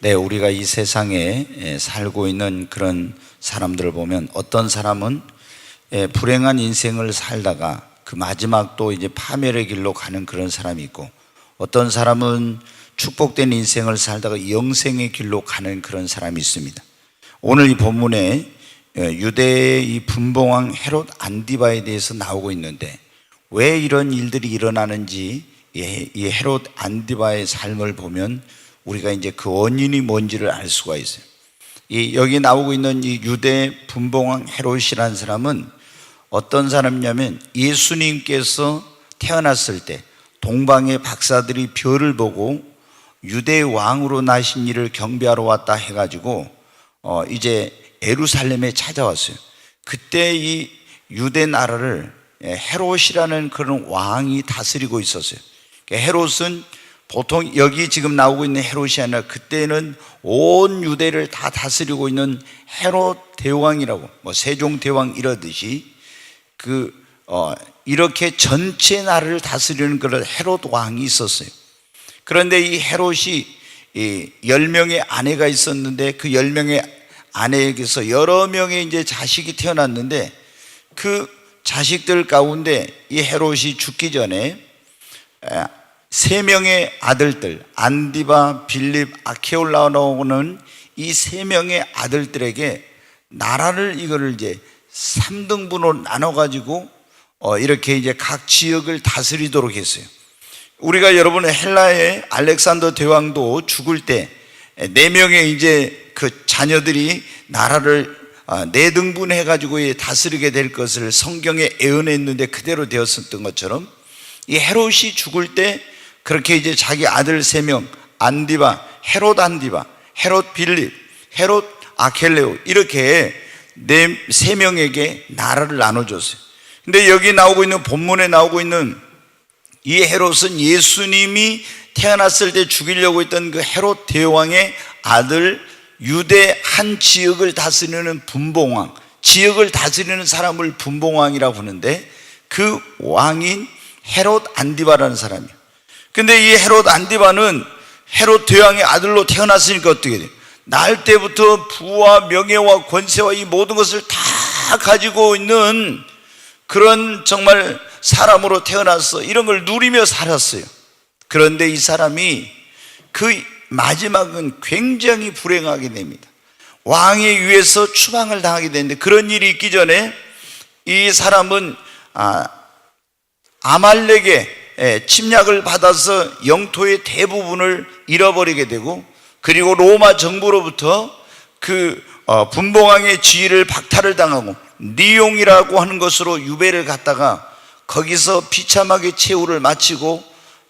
네, 우리가 이 세상에 살고 있는 그런 사람들을 보면 어떤 사람은 불행한 인생을 살다가 그 마지막도 이제 파멸의 길로 가는 그런 사람이 있고, 어떤 사람은 축복된 인생을 살다가 영생의 길로 가는 그런 사람이 있습니다. 오늘 이 본문에 유대의 이 분봉왕 헤롯 안디바에 대해서 나오고 있는데, 왜 이런 일들이 일어나는지 이 헤롯 안디바의 삶을 보면 우리가 이제 그 원인이 뭔지를 알 수가 있어요. 여기 나오고 있는 이 유대 분봉왕 헤롯이라는 사람은 어떤 사람이냐면, 예수님께서 태어났을 때 동방의 박사들이 별을 보고 유대 왕으로 나신 이를 경배하러 왔다 해가지고 이제 예루살렘에 찾아왔어요. 그때 이 유대 나라를 헤롯이라는 그런 왕이 다스리고 있었어요. 헤롯은 보통 여기 지금 나오고 있는 헤롯이 아니라 그때는 온 유대를 다 다스리고 있는 헤롯 대왕이라고, 세종 대왕 이러듯이 이렇게 전체 나라를 다스리는 그런 헤롯 왕이 있었어요. 그런데 이 헤롯이 10명의 아내가 있었는데, 그 10명의 아내에게서 여러 명의 이제 자식이 태어났는데, 그 자식들 가운데 이 헤롯이 죽기 전에 3명의 아들들, 안디바, 빌립, 아케올라오는 이 3명의 아들들에게 나라를 이거를 이제 3등분으로 나눠가지고 이렇게 이제 각 지역을 다스리도록 했어요. 우리가 여러분 헬라의 알렉산더 대왕도 죽을 때 4명의 이제 그 자녀들이 나라를 4등분 해가지고 다스리게 될 것을 성경에 예언했는데 그대로 되었었던 것처럼, 이 헤롯이 죽을 때 그렇게 이제 자기 아들 3명, 안디바, 헤롯 안디바, 헤롯 빌립, 헤롯 아켈레오, 이렇게 3명에게 나라를 나눠줬어요. 근데 여기 나오고 있는 본문에 나오고 있는 이 헤롯은 예수님이 태어났을 때 죽이려고 했던 그 헤롯 대왕의 아들, 유대 한 지역을 다스리는 분봉왕, 지역을 다스리는 사람을 분봉왕이라고 부르는데, 그 왕인 헤롯 안디바라는 사람이에요. 근데 이 헤롯 안디바는 헤롯 대왕의 아들로 태어났으니까 어떻게 돼요? 날 때부터 부와 명예와 권세와 이 모든 것을 다 가지고 있는 그런 정말 사람으로 태어나서 이런 걸 누리며 살았어요. 그런데 이 사람이 그 마지막은 굉장히 불행하게 됩니다. 왕에 의해서 추방을 당하게 되는데, 그런 일이 있기 전에 이 사람은 아말렉의 침략을 받아서 영토의 대부분을 잃어버리게 되고, 그리고 로마 정부로부터 그 분봉왕의 지위를 박탈을 당하고 니용이라고 하는 것으로 유배를 갔다가 거기서 비참하게 최후를 마치고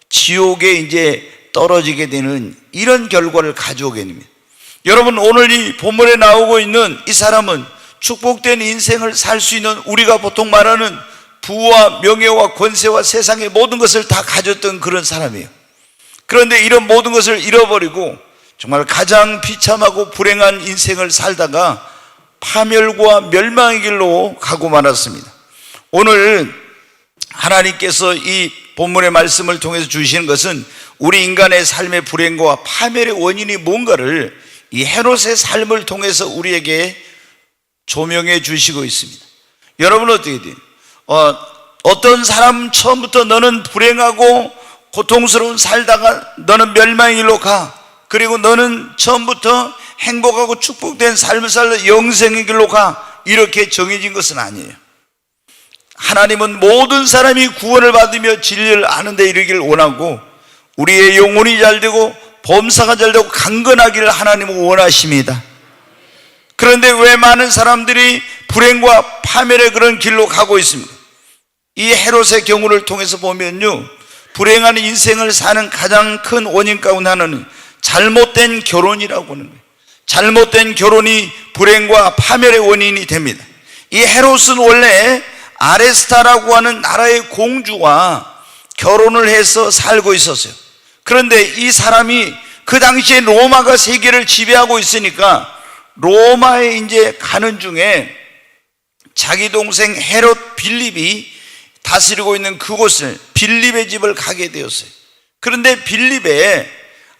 지옥에 이제 떨어지게 되는 이런 결과를 가져오게 됩니다. 여러분, 오늘 이 본문에 나오고 있는 이 사람은 축복된 인생을 살 수 있는, 우리가 보통 말하는 부와 명예와 권세와 세상의 모든 것을 다 가졌던 그런 사람이에요. 그런데 이런 모든 것을 잃어버리고 정말 가장 비참하고 불행한 인생을 살다가 파멸과 멸망의 길로 가고 말았습니다. 오늘 하나님께서 이 본문의 말씀을 통해서 주시는 것은 우리 인간의 삶의 불행과 파멸의 원인이 뭔가를 이 헤롯의 삶을 통해서 우리에게 조명해 주시고 있습니다. 여러분 어떻게 돼요? 어떤 사람 처음부터 너는 불행하고 고통스러운 살다가 너는 멸망의 길로 가, 그리고 너는 처음부터 행복하고 축복된 삶을 살다 영생의 길로 가, 이렇게 정해진 것은 아니에요. 하나님은 모든 사람이 구원을 받으며 진리를 아는 데 이르기를 원하고, 우리의 영혼이 잘되고 범사가 잘되고 강건하기를 하나님은 원하십니다. 그런데 왜 많은 사람들이 불행과 파멸의 그런 길로 가고 있습니다? 이 헤롯의 경우를 통해서 보면요, 불행한 인생을 사는 가장 큰 원인 가운데 하나는 잘못된 결혼이라고 하는 거예요. 잘못된 결혼이 불행과 파멸의 원인이 됩니다. 이 헤롯은 원래 아레스타라고 하는 나라의 공주와 결혼을 해서 살고 있었어요. 그런데 이 사람이 그 당시에 로마가 세계를 지배하고 있으니까 로마에 이제 가는 중에 자기 동생 헤롯 빌립이 다스리고 있는 그곳을, 빌립의 집을 가게 되었어요. 그런데 빌립의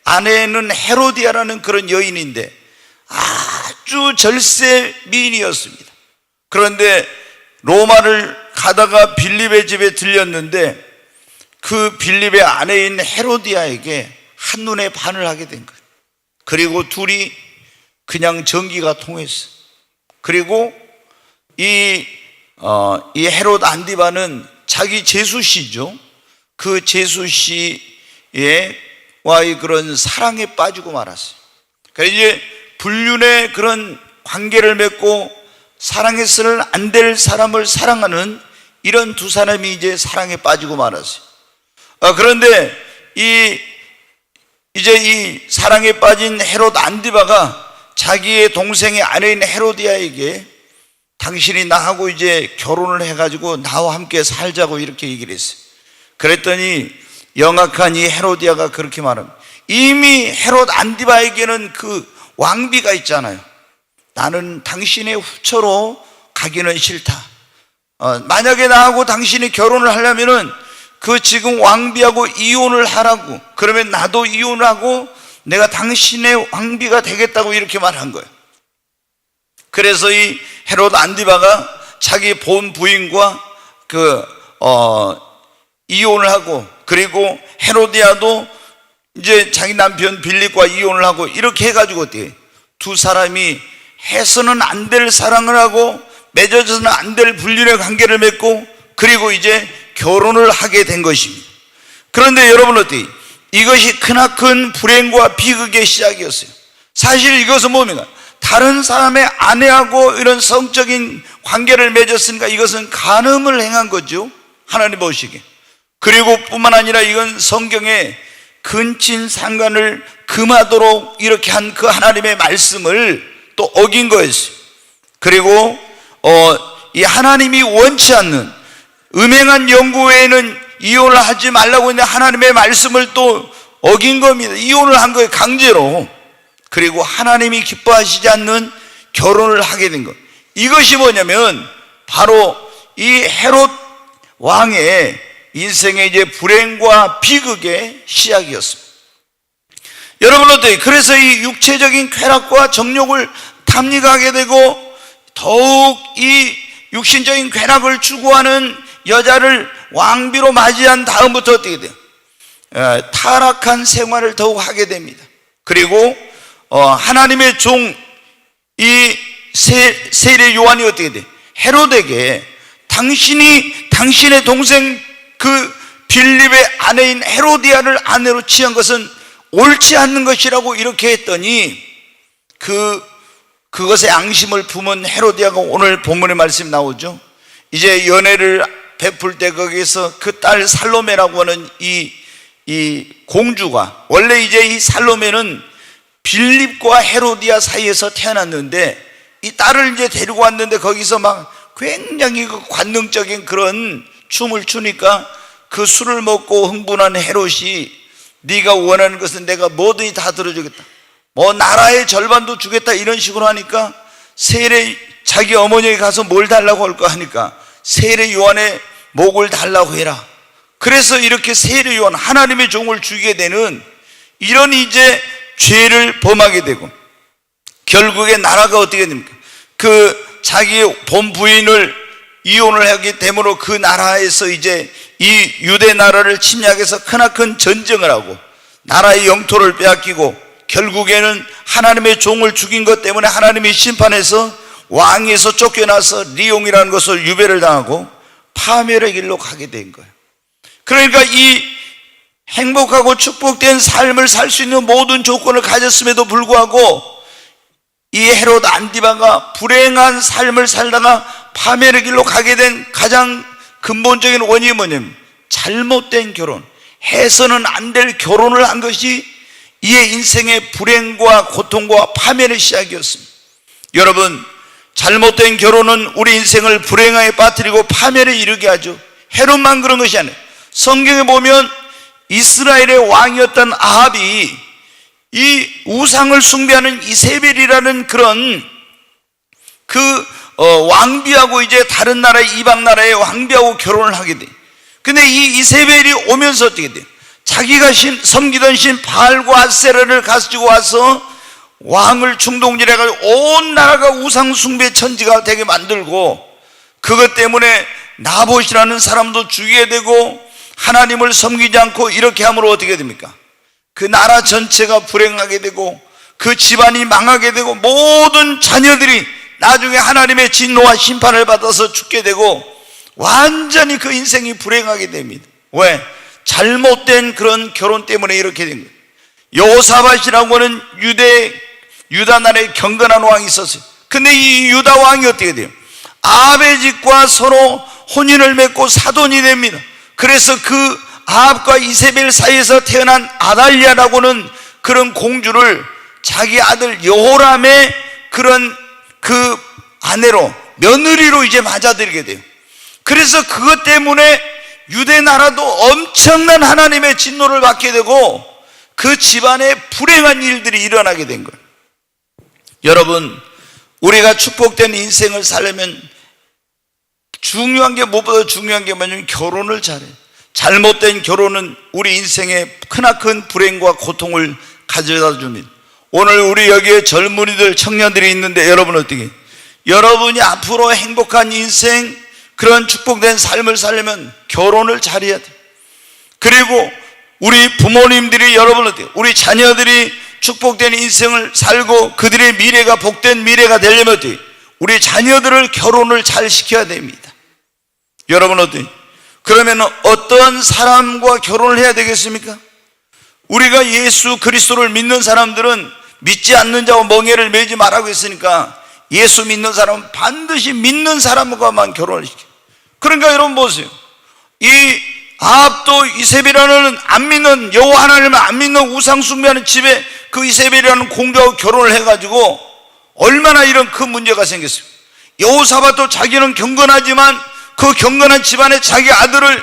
아내는 헤로디아라는 그런 여인인데 아주 절세 미인이었습니다. 그런데 로마를 가다가 빌립의 집에 들렸는데 그 빌립의 아내인 헤로디아에게 한눈에 반을 하게 된 거예요. 그리고 둘이 그냥 전기가 통했어요. 그리고 이 헤롯 안디바는 자기 제수씨죠. 그 제수씨와의 그런 사랑에 빠지고 말았어요. 그래서 이제 불륜의 그런 관계를 맺고 사랑해서는 안 될 사람을 사랑하는 이런 두 사람이 이제 사랑에 빠지고 말았어요. 그런데 이제 이 사랑에 빠진 헤롯 안디바가 자기의 동생의 아내인 헤로디아에게 당신이 나하고 이제 결혼을 해가지고 나와 함께 살자고 이렇게 얘기를 했어요. 그랬더니 영악한 이 헤로디아가 그렇게 말합니다. 이미 헤롯 안디바에게는 그 왕비가 있잖아요. 나는 당신의 후처로 가기는 싫다. 만약에 나하고 당신이 결혼을 하려면은 그 지금 왕비하고 이혼을 하라고, 그러면 나도 이혼을 하고 내가 당신의 왕비가 되겠다고 이렇게 말한 거예요. 그래서 이 헤롯 안디바가 자기 본 부인과 이혼을 하고, 그리고 헤로디아도 이제 자기 남편 빌립과 이혼을 하고, 이렇게 해가지고 어떻게 두 사람이 해서는 안 될 사랑을 하고 맺어져서는 안 될 불륜의 관계를 맺고, 그리고 이제 결혼을 하게 된 것입니다. 그런데 여러분 어떻게 이것이 크나큰 불행과 비극의 시작이었어요. 사실 이것은 뭡니까? 다른 사람의 아내하고 이런 성적인 관계를 맺었으니까 이것은 간음을 행한 거죠, 하나님 보시기에. 그리고 뿐만 아니라 이건 성경에 근친상간을 금하도록 이렇게 한 그 하나님의 말씀을 또 어긴 거였어요. 그리고 이 하나님이 원치 않는 음행한 연구 외에는 이혼을 하지 말라고 했는데 하나님의 말씀을 또 어긴 겁니다. 이혼을 한 거예요, 강제로. 그리고 하나님이 기뻐하시지 않는 결혼을 하게 된 것. 이것이 뭐냐면 바로 이 헤롯 왕의 인생의 이제 불행과 비극의 시작이었습니다. 여러분 어때요? 그래서 이 육체적인 쾌락과 정욕을 탐닉하게 되고 더욱 이 육신적인 쾌락을 추구하는 여자를 왕비로 맞이한 다음부터 어떻게 돼요? 타락한 생활을 더욱 하게 됩니다. 그리고 하나님의 종 이 세례 요한이 어떻게 돼? 헤롯에게 당신이 당신의 동생 그 빌립의 아내인 헤로디아를 아내로 취한 것은 옳지 않는 것이라고 이렇게 했더니 그것에 앙심을 품은 헤로디아가 오늘 본문의 말씀이 나오죠. 이제 연애를 베풀 때 거기에서 그 딸 살로메라고 하는 이 공주가, 원래 이제 이 살로메는 빌립과 헤로디아 사이에서 태어났는데 이 딸을 이제 데리고 왔는데 거기서 막 굉장히 그 관능적인 그런 춤을 추니까 그 술을 먹고 흥분한 헤롯이 네가 원하는 것은 내가 뭐든지 다 들어주겠다, 뭐 나라의 절반도 주겠다 이런 식으로 하니까 자기 어머니에게 가서 뭘 달라고 할까 하니까 세례 요한의 목을 달라고 해라. 그래서 이렇게 세례 요한, 하나님의 종을 죽이게 되는 이런 이제 죄를 범하게 되고, 결국에 나라가 어떻게 됩니까? 자기 본 부인을 이혼을 하게 되므로 그 나라에서 이제 이 유대 나라를 침략해서 크나큰 전쟁을 하고 나라의 영토를 빼앗기고, 결국에는 하나님의 종을 죽인 것 때문에 하나님이 심판해서 왕에서 쫓겨나서 리옹이라는 것을 유배를 당하고 파멸의 길로 가게 된 거예요. 그러니까 이 행복하고 축복된 삶을 살 수 있는 모든 조건을 가졌음에도 불구하고 이 헤롯 안디바가 불행한 삶을 살다가 파멸의 길로 가게 된 가장 근본적인 원인이 뭐냐면 잘못된 결혼, 해서는 안 될 결혼을 한 것이 이의 인생의 불행과 고통과 파멸의 시작이었습니다. 여러분, 잘못된 결혼은 우리 인생을 불행하게 빠뜨리고 파멸에 이르게 하죠. 헤롯만 그런 것이 아니에요. 성경에 보면 이스라엘의 왕이었던 아합이 이 우상을 숭배하는 이세벨이라는 그런 왕비하고 이제 다른 나라의 이방 나라의 왕비하고 결혼을 하게 돼. 근데 이 이세벨이 오면서 어떻게 돼? 자기가 섬기던 신 바알과 아세라를 가지고 와서 왕을 충동질해가지고 온 나라가 우상숭배 천지가 되게 만들고, 그것 때문에 나봇이라는 사람도 죽이게 되고 하나님을 섬기지 않고 이렇게 함으로 어떻게 됩니까? 그 나라 전체가 불행하게 되고 그 집안이 망하게 되고 모든 자녀들이 나중에 하나님의 진노와 심판을 받아서 죽게 되고 완전히 그 인생이 불행하게 됩니다. 왜? 잘못된 그런 결혼 때문에 이렇게 된 거예요. 여호사밧이라고 하는 유다 나라에 경건한 왕이 있었어요. 근데 이 유다 왕이 어떻게 돼요? 아합의 집과 서로 혼인을 맺고 사돈이 됩니다. 그래서 그 아합과 이세벨 사이에서 태어난 아달랴라고는 그런 공주를 자기 아들 여호람의 그런 그 아내로, 며느리로 이제 맞아들이게 돼요. 그래서 그것 때문에 유대 나라도 엄청난 하나님의 진노를 받게 되고 그 집안에 불행한 일들이 일어나게 된 거예요. 여러분, 우리가 축복된 인생을 살려면 중요한 게, 무엇보다 중요한 게 뭐냐면 결혼을 잘해요. 잘못된 결혼은 우리 인생에 크나큰 불행과 고통을 가져다 줍니다. 오늘 우리 여기에 젊은이들, 청년들이 있는데 여러분 어떻게? 여러분이 앞으로 행복한 인생, 그런 축복된 삶을 살려면 결혼을 잘해야 돼요. 그리고 우리 부모님들이, 여러분 어때요? 우리 자녀들이 축복된 인생을 살고 그들의 미래가 복된 미래가 되려면 어때요? 우리 자녀들을 결혼을 잘 시켜야 됩니다. 여러분 어때요? 그러면 어떤 사람과 결혼을 해야 되겠습니까? 우리가 예수 그리스도를 믿는 사람들은 믿지 않는 자와 멍에를 매지 말라고 했으니까 예수 믿는 사람은 반드시 믿는 사람과만 결혼을 시켜요. 그러니까 여러분 보세요. 이 아합도 이세벨이라는 안 믿는, 여호와 하나님을 안 믿는 우상 숭배하는 집에 그 이세벨이라는 공주하고 결혼을 해가지고 얼마나 이런 큰 문제가 생겼어요. 여호사밧도 자기는 경건하지만 그 경건한 집안에 자기 아들을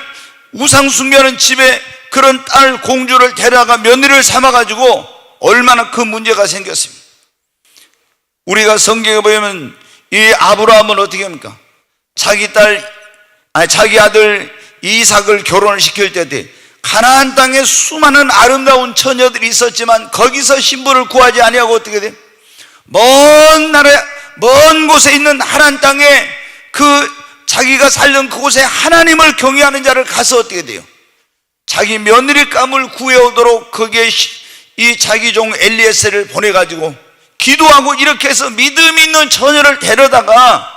우상 숭배하는 집에 그런 딸 공주를 데려가 며느리를 삼아가지고 얼마나 큰 문제가 생겼습니다. 우리가 성경에 보면 이 아브라함은 어떻게 합니까? 자기 아들 이삭을 결혼을 시킬 때 가나안 땅에 수많은 아름다운 처녀들이 있었지만 거기서 신부를 구하지 아니하고 어떻게 돼요? 먼 나라, 먼 곳에 있는 하나님 땅에 그 자기가 살던 그곳에 하나님을 경외하는 자를 가서 어떻게 돼요? 자기 며느리감을 구해오도록 거기에 이 자기 종 엘리에셀을 보내가지고 기도하고 이렇게 해서 믿음 있는 처녀를 데려다가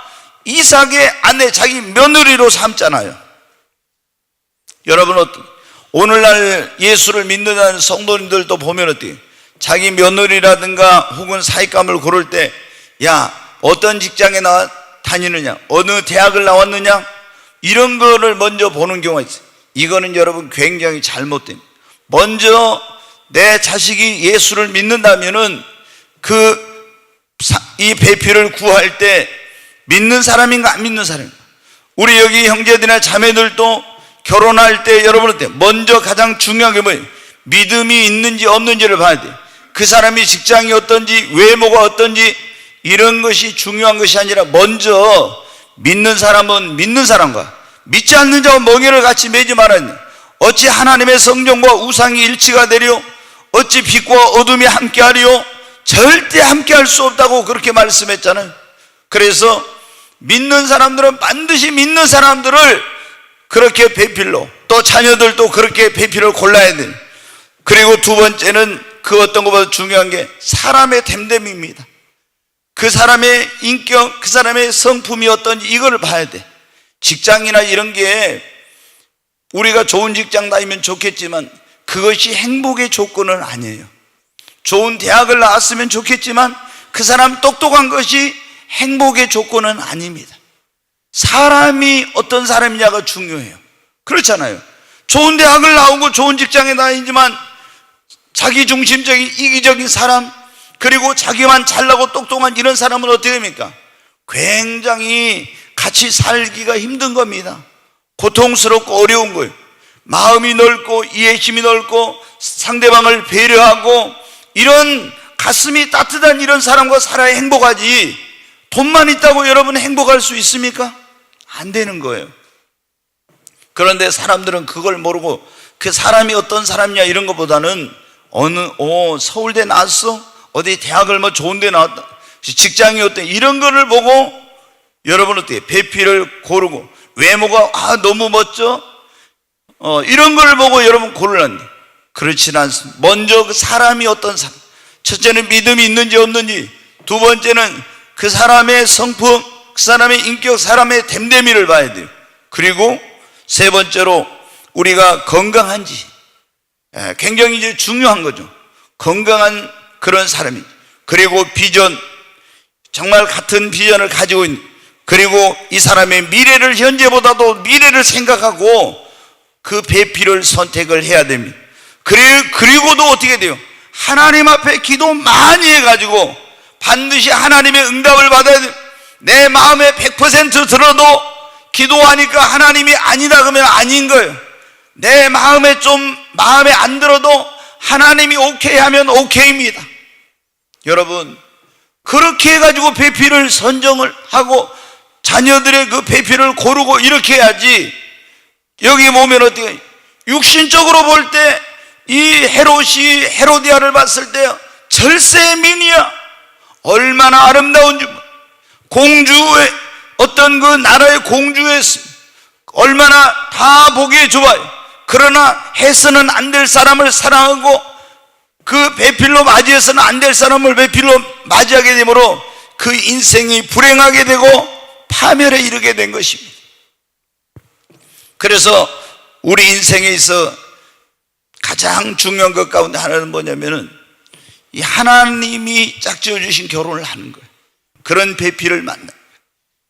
이삭의 아내, 자기 며느리로 삼잖아요. 여러분, 오늘날 예수를 믿는 성도님들도 보면 어때요? 자기 며느리라든가 혹은 사익감을 고를 때, 야, 어떤 직장에 다니느냐, 어느 대학을 나왔느냐, 이런 거를 먼저 보는 경우가 있어요. 이거는 여러분 굉장히 잘못된, 먼저 내 자식이 예수를 믿는다면은 이 배필을 구할 때 믿는 사람인가 안 믿는 사람인가. 우리 여기 형제들이나 자매들도 결혼할 때 여러분 어때요? 먼저 가장 중요한 게 뭐예요? 믿음이 있는지 없는지를 봐야 돼요. 그 사람이 직장이 어떤지, 외모가 어떤지, 이런 것이 중요한 것이 아니라 먼저 믿는 사람은 믿는 사람과 믿지 않는 자와 멍에를 같이 매지 말아야 돼요. 어찌 하나님의 성전과 우상이 일치가 되려? 어찌 빛과 어둠이 함께하리요? 절대 함께할 수 없다고 그렇게 말씀했잖아요. 그래서 믿는 사람들은 반드시 믿는 사람들을 그렇게 배필로, 또 자녀들도 그렇게 배필을 골라야 돼요. 그리고 두 번째는 그 어떤 것보다 중요한 게 사람의 됨됨입니다. 그 사람의 인격, 그 사람의 성품이 어떤지 이걸 봐야 돼. 직장이나 이런 게 우리가 좋은 직장 다니면 좋겠지만 그것이 행복의 조건은 아니에요. 좋은 대학을 나왔으면 좋겠지만 그 사람 똑똑한 것이 행복의 조건은 아닙니다. 사람이 어떤 사람이냐가 중요해요. 그렇잖아요. 좋은 대학을 나오고 좋은 직장에 다니지만 자기중심적인 이기적인 사람, 그리고 자기만 잘나고 똑똑한 이런 사람은 어떻게 됩니까? 굉장히 같이 살기가 힘든 겁니다. 고통스럽고 어려운 거예요. 마음이 넓고 이해심이 넓고 상대방을 배려하고 이런 가슴이 따뜻한 이런 사람과 살아야 행복하지, 돈만 있다고 여러분 행복할 수 있습니까? 안 되는 거예요. 그런데 사람들은 그걸 모르고 그 사람이 어떤 사람이냐 이런 것보다는 서울대 나왔어? 어디 대학을 뭐 좋은 데 나왔다, 직장이 어때, 이런 거를 보고 여러분 어때요? 배필을 고르고, 외모가 너무 멋져, 이런 걸 보고 여러분 고르는데, 그렇지는 않습니다. 먼저 그 사람이 어떤 사람, 첫째는 믿음이 있는지 없는지, 두 번째는 그 사람의 성품, 그 사람의 인격, 사람의 됨됨이를 봐야 돼요. 그리고 세 번째로 우리가 건강한지, 굉장히 이제 중요한 거죠. 건강한 그런 사람이, 그리고 비전, 정말 같은 비전을 가지고 있는, 그리고 이 사람의 미래를, 현재보다도 미래를 생각하고 그 배필을 선택을 해야 됩니다. 그리고도 어떻게 돼요? 하나님 앞에 기도 많이 해가지고 반드시 하나님의 응답을 받아야 돼요. 내 마음에 100% 들어도 기도하니까 하나님이 아니다 그러면 아닌 거예요. 내 마음에 마음에 안 들어도 하나님이 오케이 하면 오케이입니다. 여러분, 그렇게 해가지고 배필을 선정을 하고 자녀들의 그 배필을 고르고 이렇게 해야지. 여기 보면 어떻게, 육신적으로 볼 때 이 헤로디아를 봤을 때 절세의 미니야. 얼마나 아름다운지, 공주의 어떤 그 나라의 공주였습니다. 얼마나 다 보기에 좋아요. 그러나 해서는 안 될 사람을 사랑하고 그 배필로 맞이해서는 안 될 사람을 배필로 맞이하게 되므로 그 인생이 불행하게 되고 파멸에 이르게 된 것입니다. 그래서 우리 인생에 있어 가장 중요한 것 가운데 하나는 뭐냐면은 이 하나님이 짝지어 주신 결혼을 하는 거예요. 그런 배필을 만나.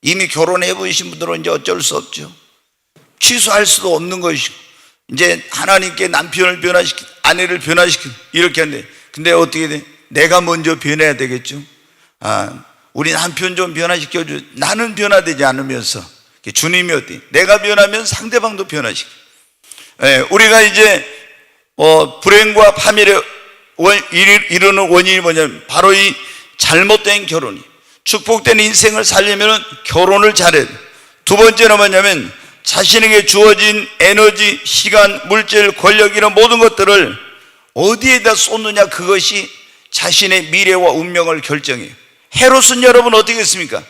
이미 결혼해 보신 분들은 이제 어쩔 수 없죠. 취소할 수도 없는 것이고, 이제 하나님께 남편을 변화시키고 아내를 변화시키고 이렇게 하는데, 근데 어떻게 돼? 내가 먼저 변해야 되겠죠. 우리 남편 좀 변화시켜줘. 나는 변화되지 않으면서 주님이 어때? 내가 변하면 상대방도 변화시켜. 우리가 이제 불행과 파멸에 이르는 원인이 뭐냐면 바로 이 잘못된 결혼이. 축복된 인생을 살려면 결혼을 잘해야 돼. 두 번째는 뭐냐면 자신에게 주어진 에너지, 시간, 물질, 권력 이런 모든 것들을 어디에다 쏟느냐, 그것이 자신의 미래와 운명을 결정해요. 헤롯은 여러분 어떻게 했습니까?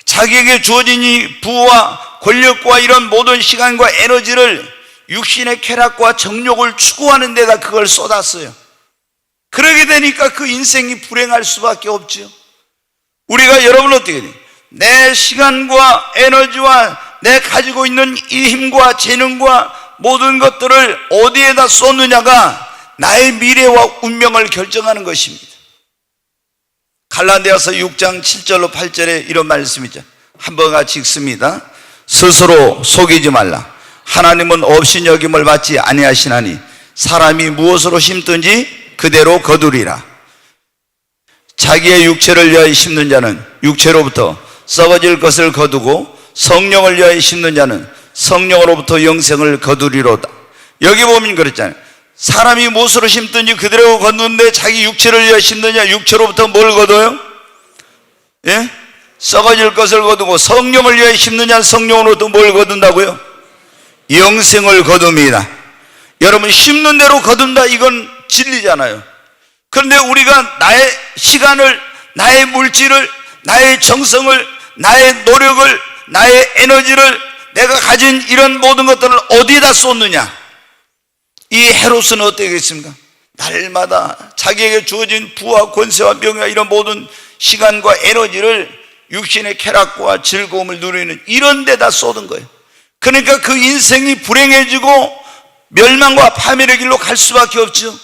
자기에게 주어진 이 부와 권력과 이런 모든 시간과 에너지를 육신의 쾌락과 정욕을 추구하는 데다 그걸 쏟았어요. 그러게 되니까 그 인생이 불행할 수밖에 없죠. 우리가 여러분 어떻게 돼요? 내 시간과 에너지와 내 가지고 있는 이 힘과 재능과 모든 것들을 어디에다 쏟느냐가 나의 미래와 운명을 결정하는 것입니다. 갈라디아서 6장 7절로 8절에 이런 말씀이 있죠. 한번 같이 읽습니다. 스스로 속이지 말라. 하나님은 없인 여김을 받지 아니하시나니 사람이 무엇으로 심든지 그대로 거두리라. 자기의 육체를 위하여 심는 자는 육체로부터 썩어질 것을 거두고 성령을 위하여 심는 자는 성령으로부터 영생을 거두리로다. 여기 보면 그랬잖아요. 사람이 무엇으로 심든지 그대로 거두는데 자기 육체를 위하여 심느냐, 육체로부터 뭘 거둬요? 예? 썩어질 것을 거두고 성령을 위하여 심느냐, 성령으로부터 뭘 거둔다고요? 영생을 거둡니다. 여러분, 심는 대로 거둔다, 이건 진리잖아요. 그런데 우리가 나의 시간을, 나의 물질을, 나의 정성을, 나의 노력을, 나의 에너지를, 내가 가진 이런 모든 것들을 어디다 쏟느냐? 이 헤롯은 어떻겠습니까? 날마다 자기에게 주어진 부와 권세와 명예와 이런 모든 시간과 에너지를 육신의 쾌락과 즐거움을 누리는 이런 데다 쏟은 거예요. 그러니까 그 인생이 불행해지고 멸망과 파멸의 길로 갈 수밖에 없죠.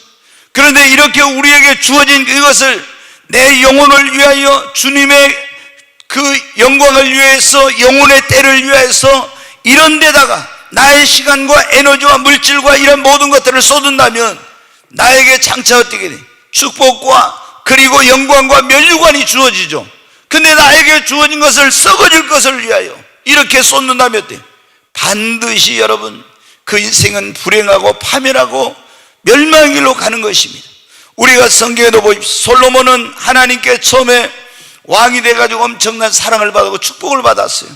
그런데 이렇게 우리에게 주어진 이것을 내 영혼을 위하여, 주님의 그 영광을 위해서, 영혼의 때를 위해서 이런 데다가 나의 시간과 에너지와 물질과 이런 모든 것들을 쏟은다면 나에게 장차 어떻게 돼? 축복과 그리고 영광과 면류관이 주어지죠. 근데 나에게 주어진 것을, 썩어질 것을 위하여 이렇게 쏟는다면 어때요? 반드시 여러분 그 인생은 불행하고 파멸하고 멸망의 길로 가는 것입니다. 우리가 성경에도 보십시오. 솔로몬은 하나님께 처음에 왕이 돼가지고 엄청난 사랑을 받고 축복을 받았어요.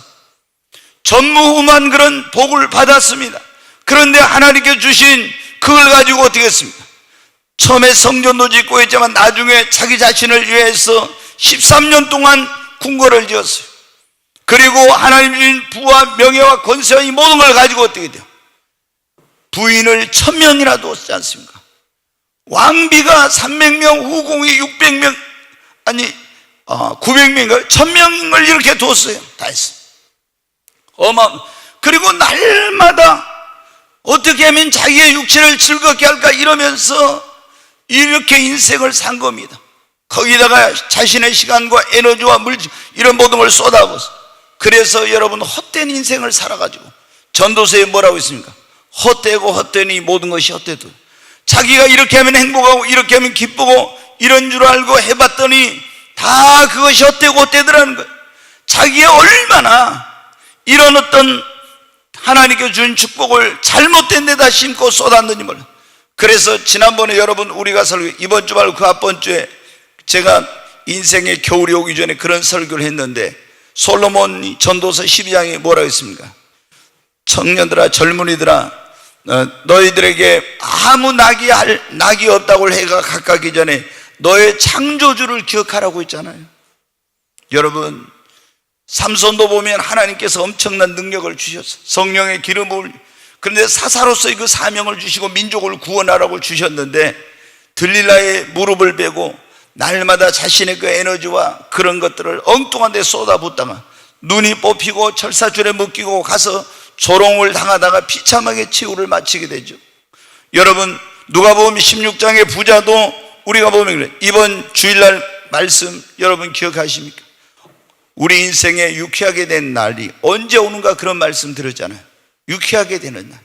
전무후무한 그런 복을 받았습니다. 그런데 하나님께 주신 그걸 가지고 어떻게 했습니까? 처음에 성전도 짓고 했지만 나중에 자기 자신을 위해서 13년 동안 궁궐을 지었어요. 그리고 하나님 주신 부와 명예와 권세와 이 모든 걸 가지고 어떻게 돼요? 부인을 1000명이나 뒀지 않습니까? 왕비가 300명, 후궁이 600명, 아니 900명인가요? 1000명을 이렇게 뒀어요. 다 했어요. 그리고 날마다 어떻게 하면 자기의 육체를 즐겁게 할까 이러면서 이렇게 인생을 산 겁니다. 거기다가 자신의 시간과 에너지와 물질 이런 모든 걸 쏟아부어서, 그래서 여러분 헛된 인생을 살아가지고 전도서에 뭐라고 있습니까? 헛되고 헛되니 모든 것이 헛되도, 자기가 이렇게 하면 행복하고 이렇게 하면 기쁘고 이런 줄 알고 해봤더니 다 그것이 헛되고 헛되더라는 거예요. 자기가 얼마나 이런 어떤 하나님께 준 축복을 잘못된 데다 심고 쏟았는지 몰라요. 그래서 지난번에 여러분 우리가 설교, 이번 주 말고 그 앞번 주에 제가 인생의 겨울이 오기 전에 그런 설교를 했는데, 솔로몬 전도서 12장에 뭐라고 했습니까? 청년들아, 젊은이들아, 너희들에게 아무 낙이 없다고 해가 가까기 전에 너의 창조주를 기억하라고 했잖아요. 여러분, 삼손도 보면 하나님께서 엄청난 능력을 주셨어요. 성령의 기름을. 그런데 사사로서의 그 사명을 주시고 민족을 구원하라고 주셨는데, 들릴라의 무릎을 베고 날마다 자신의 그 에너지와 그런 것들을 엉뚱한 데 쏟아붓다가 눈이 뽑히고 철사줄에 묶이고 가서 조롱을 당하다가 비참하게 최후를 마치게 되죠. 여러분, 누가복음 16장의 부자도 우리가 보면 그래요. 이번 주일날 말씀 여러분 기억하십니까? 우리 인생에 유쾌하게 된 날이 언제 오는가, 그런 말씀 들었잖아요. 유쾌하게 되는 날.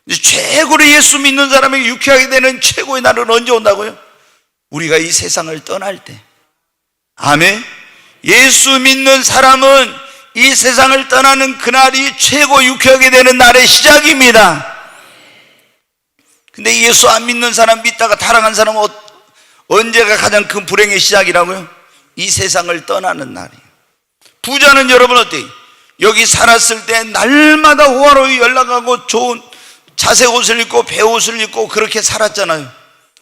최고로 예수 믿는 사람에게 유쾌하게 되는 최고의 날은 언제 온다고요? 우리가 이 세상을 떠날 때. 아멘. 예수 믿는 사람은 이 세상을 떠나는 그날이 최고 유쾌하게 되는 날의 시작입니다. 근데 예수 안 믿는 사람, 믿다가 타락한 사람은 언제가 가장 큰 불행의 시작이라고요? 이 세상을 떠나는 날이에요. 부자는 여러분 어때요? 여기 살았을 때 날마다 호화로이 연락하고 좋은 자색 옷을 입고 배옷을 입고 그렇게 살았잖아요.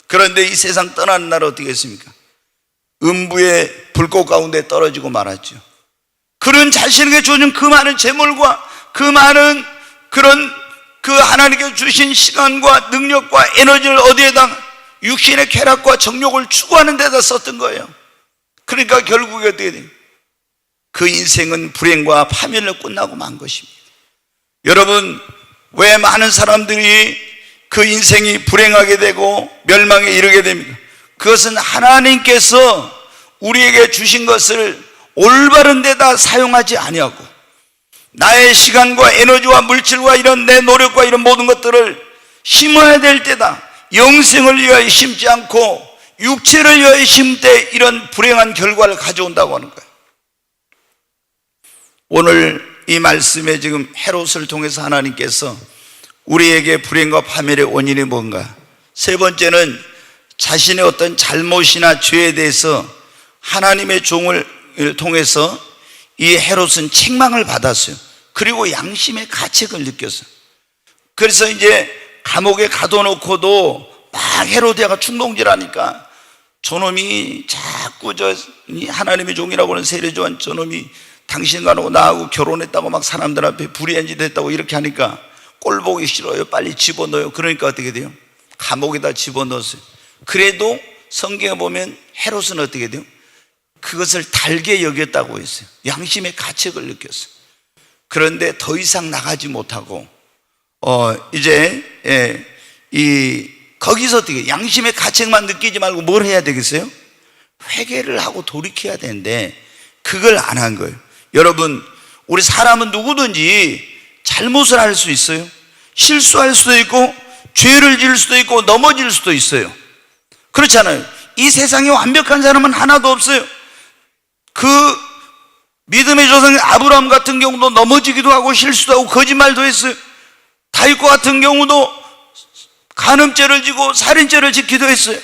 그런데 이 세상 떠나는 날 어떻게 했습니까? 음부의 불꽃 가운데 떨어지고 말았죠. 그런 자신에게 주어진 그 많은 재물과 그 많은 그런 그 하나님께 주신 시간과 능력과 에너지를 어디에다, 육신의 쾌락과 정욕을 추구하는 데다 썼던 거예요. 그러니까 결국에 어떻게 돼요? 그 인생은 불행과 파멸로 끝나고 만 것입니다. 여러분, 왜 많은 사람들이 그 인생이 불행하게 되고 멸망에 이르게 됩니까? 그것은 하나님께서 우리에게 주신 것을 올바른 데다 사용하지 아니하고, 나의 시간과 에너지와 물질과 이런 내 노력과 이런 모든 것들을 심어야 될 때다 영생을 위하여 심지 않고 육체를 위하여 심을 때 이런 불행한 결과를 가져온다고 하는 거예요. 오늘 이 말씀에 지금 헤롯을 통해서 하나님께서 우리에게 불행과 파멸의 원인이 뭔가, 세 번째는 자신의 어떤 잘못이나 죄에 대해서 하나님의 종을 통해서 이 헤롯은 책망을 받았어요. 그리고 양심의 가책을 느꼈어요. 그래서 이제 감옥에 가둬놓고도 막 헤로데가 충동질하니까 저놈이 자꾸 하나님의 종이라고 하는 세례요한 저놈이 당신과 나하고 결혼했다고 막 사람들 앞에 불의한 짓 했다고 이렇게 하니까 꼴 보기 싫어요. 빨리 집어넣어요. 그러니까 어떻게 돼요? 감옥에다 집어넣었어요. 그래도 성경에 보면 헤롯은 어떻게 돼요? 그것을 달게 여겼다고 했어요. 양심의 가책을 느꼈어요. 그런데 더 이상 나가지 못하고 이제 거기서 어떻게 양심의 가책만 느끼지 말고 뭘 해야 되겠어요? 회개를 하고 돌이켜야 되는데 그걸 안 한 거예요. 여러분, 우리 사람은 누구든지 잘못을 할 수 있어요. 실수할 수도 있고 죄를 지을 수도 있고 넘어질 수도 있어요. 그렇잖아요. 이 세상에 완벽한 사람은 하나도 없어요. 그 믿음의 조상 아브라함 같은 경우도 넘어지기도 하고 실수도 하고 거짓말도 했어요. 다윗과 같은 경우도 간음죄를 지고 살인죄를 짓기도 했어요.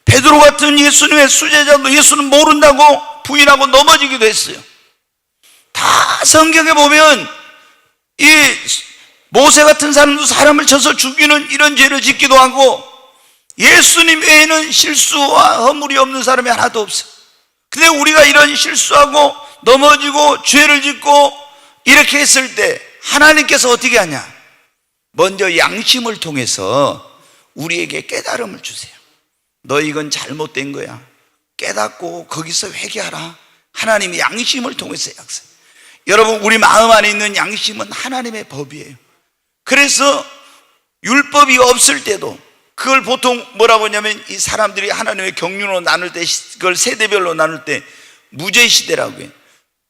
베드로 같은 예수님의 수제자도 예수는 모른다고 부인하고 넘어지기도 했어요. 다 성경에 보면 이 모세 같은 사람도 사람을 쳐서 죽이는 이런 죄를 짓기도 하고, 예수님 외에는 실수와 허물이 없는 사람이 하나도 없어요. 근데 우리가 이런 실수하고 넘어지고 죄를 짓고 이렇게 했을 때 하나님께서 어떻게 하냐? 먼저 양심을 통해서 우리에게 깨달음을 주세요. 너 이건 잘못된 거야. 깨닫고 거기서 회개하라. 하나님이 양심을 통해서 약속. 여러분, 우리 마음 안에 있는 양심은 하나님의 법이에요. 그래서 율법이 없을 때도 그걸 보통 뭐라고 하냐면, 이 사람들이 하나님의 경륜으로 나눌 때, 그걸 세대별로 나눌 때 무죄 시대라고 해요.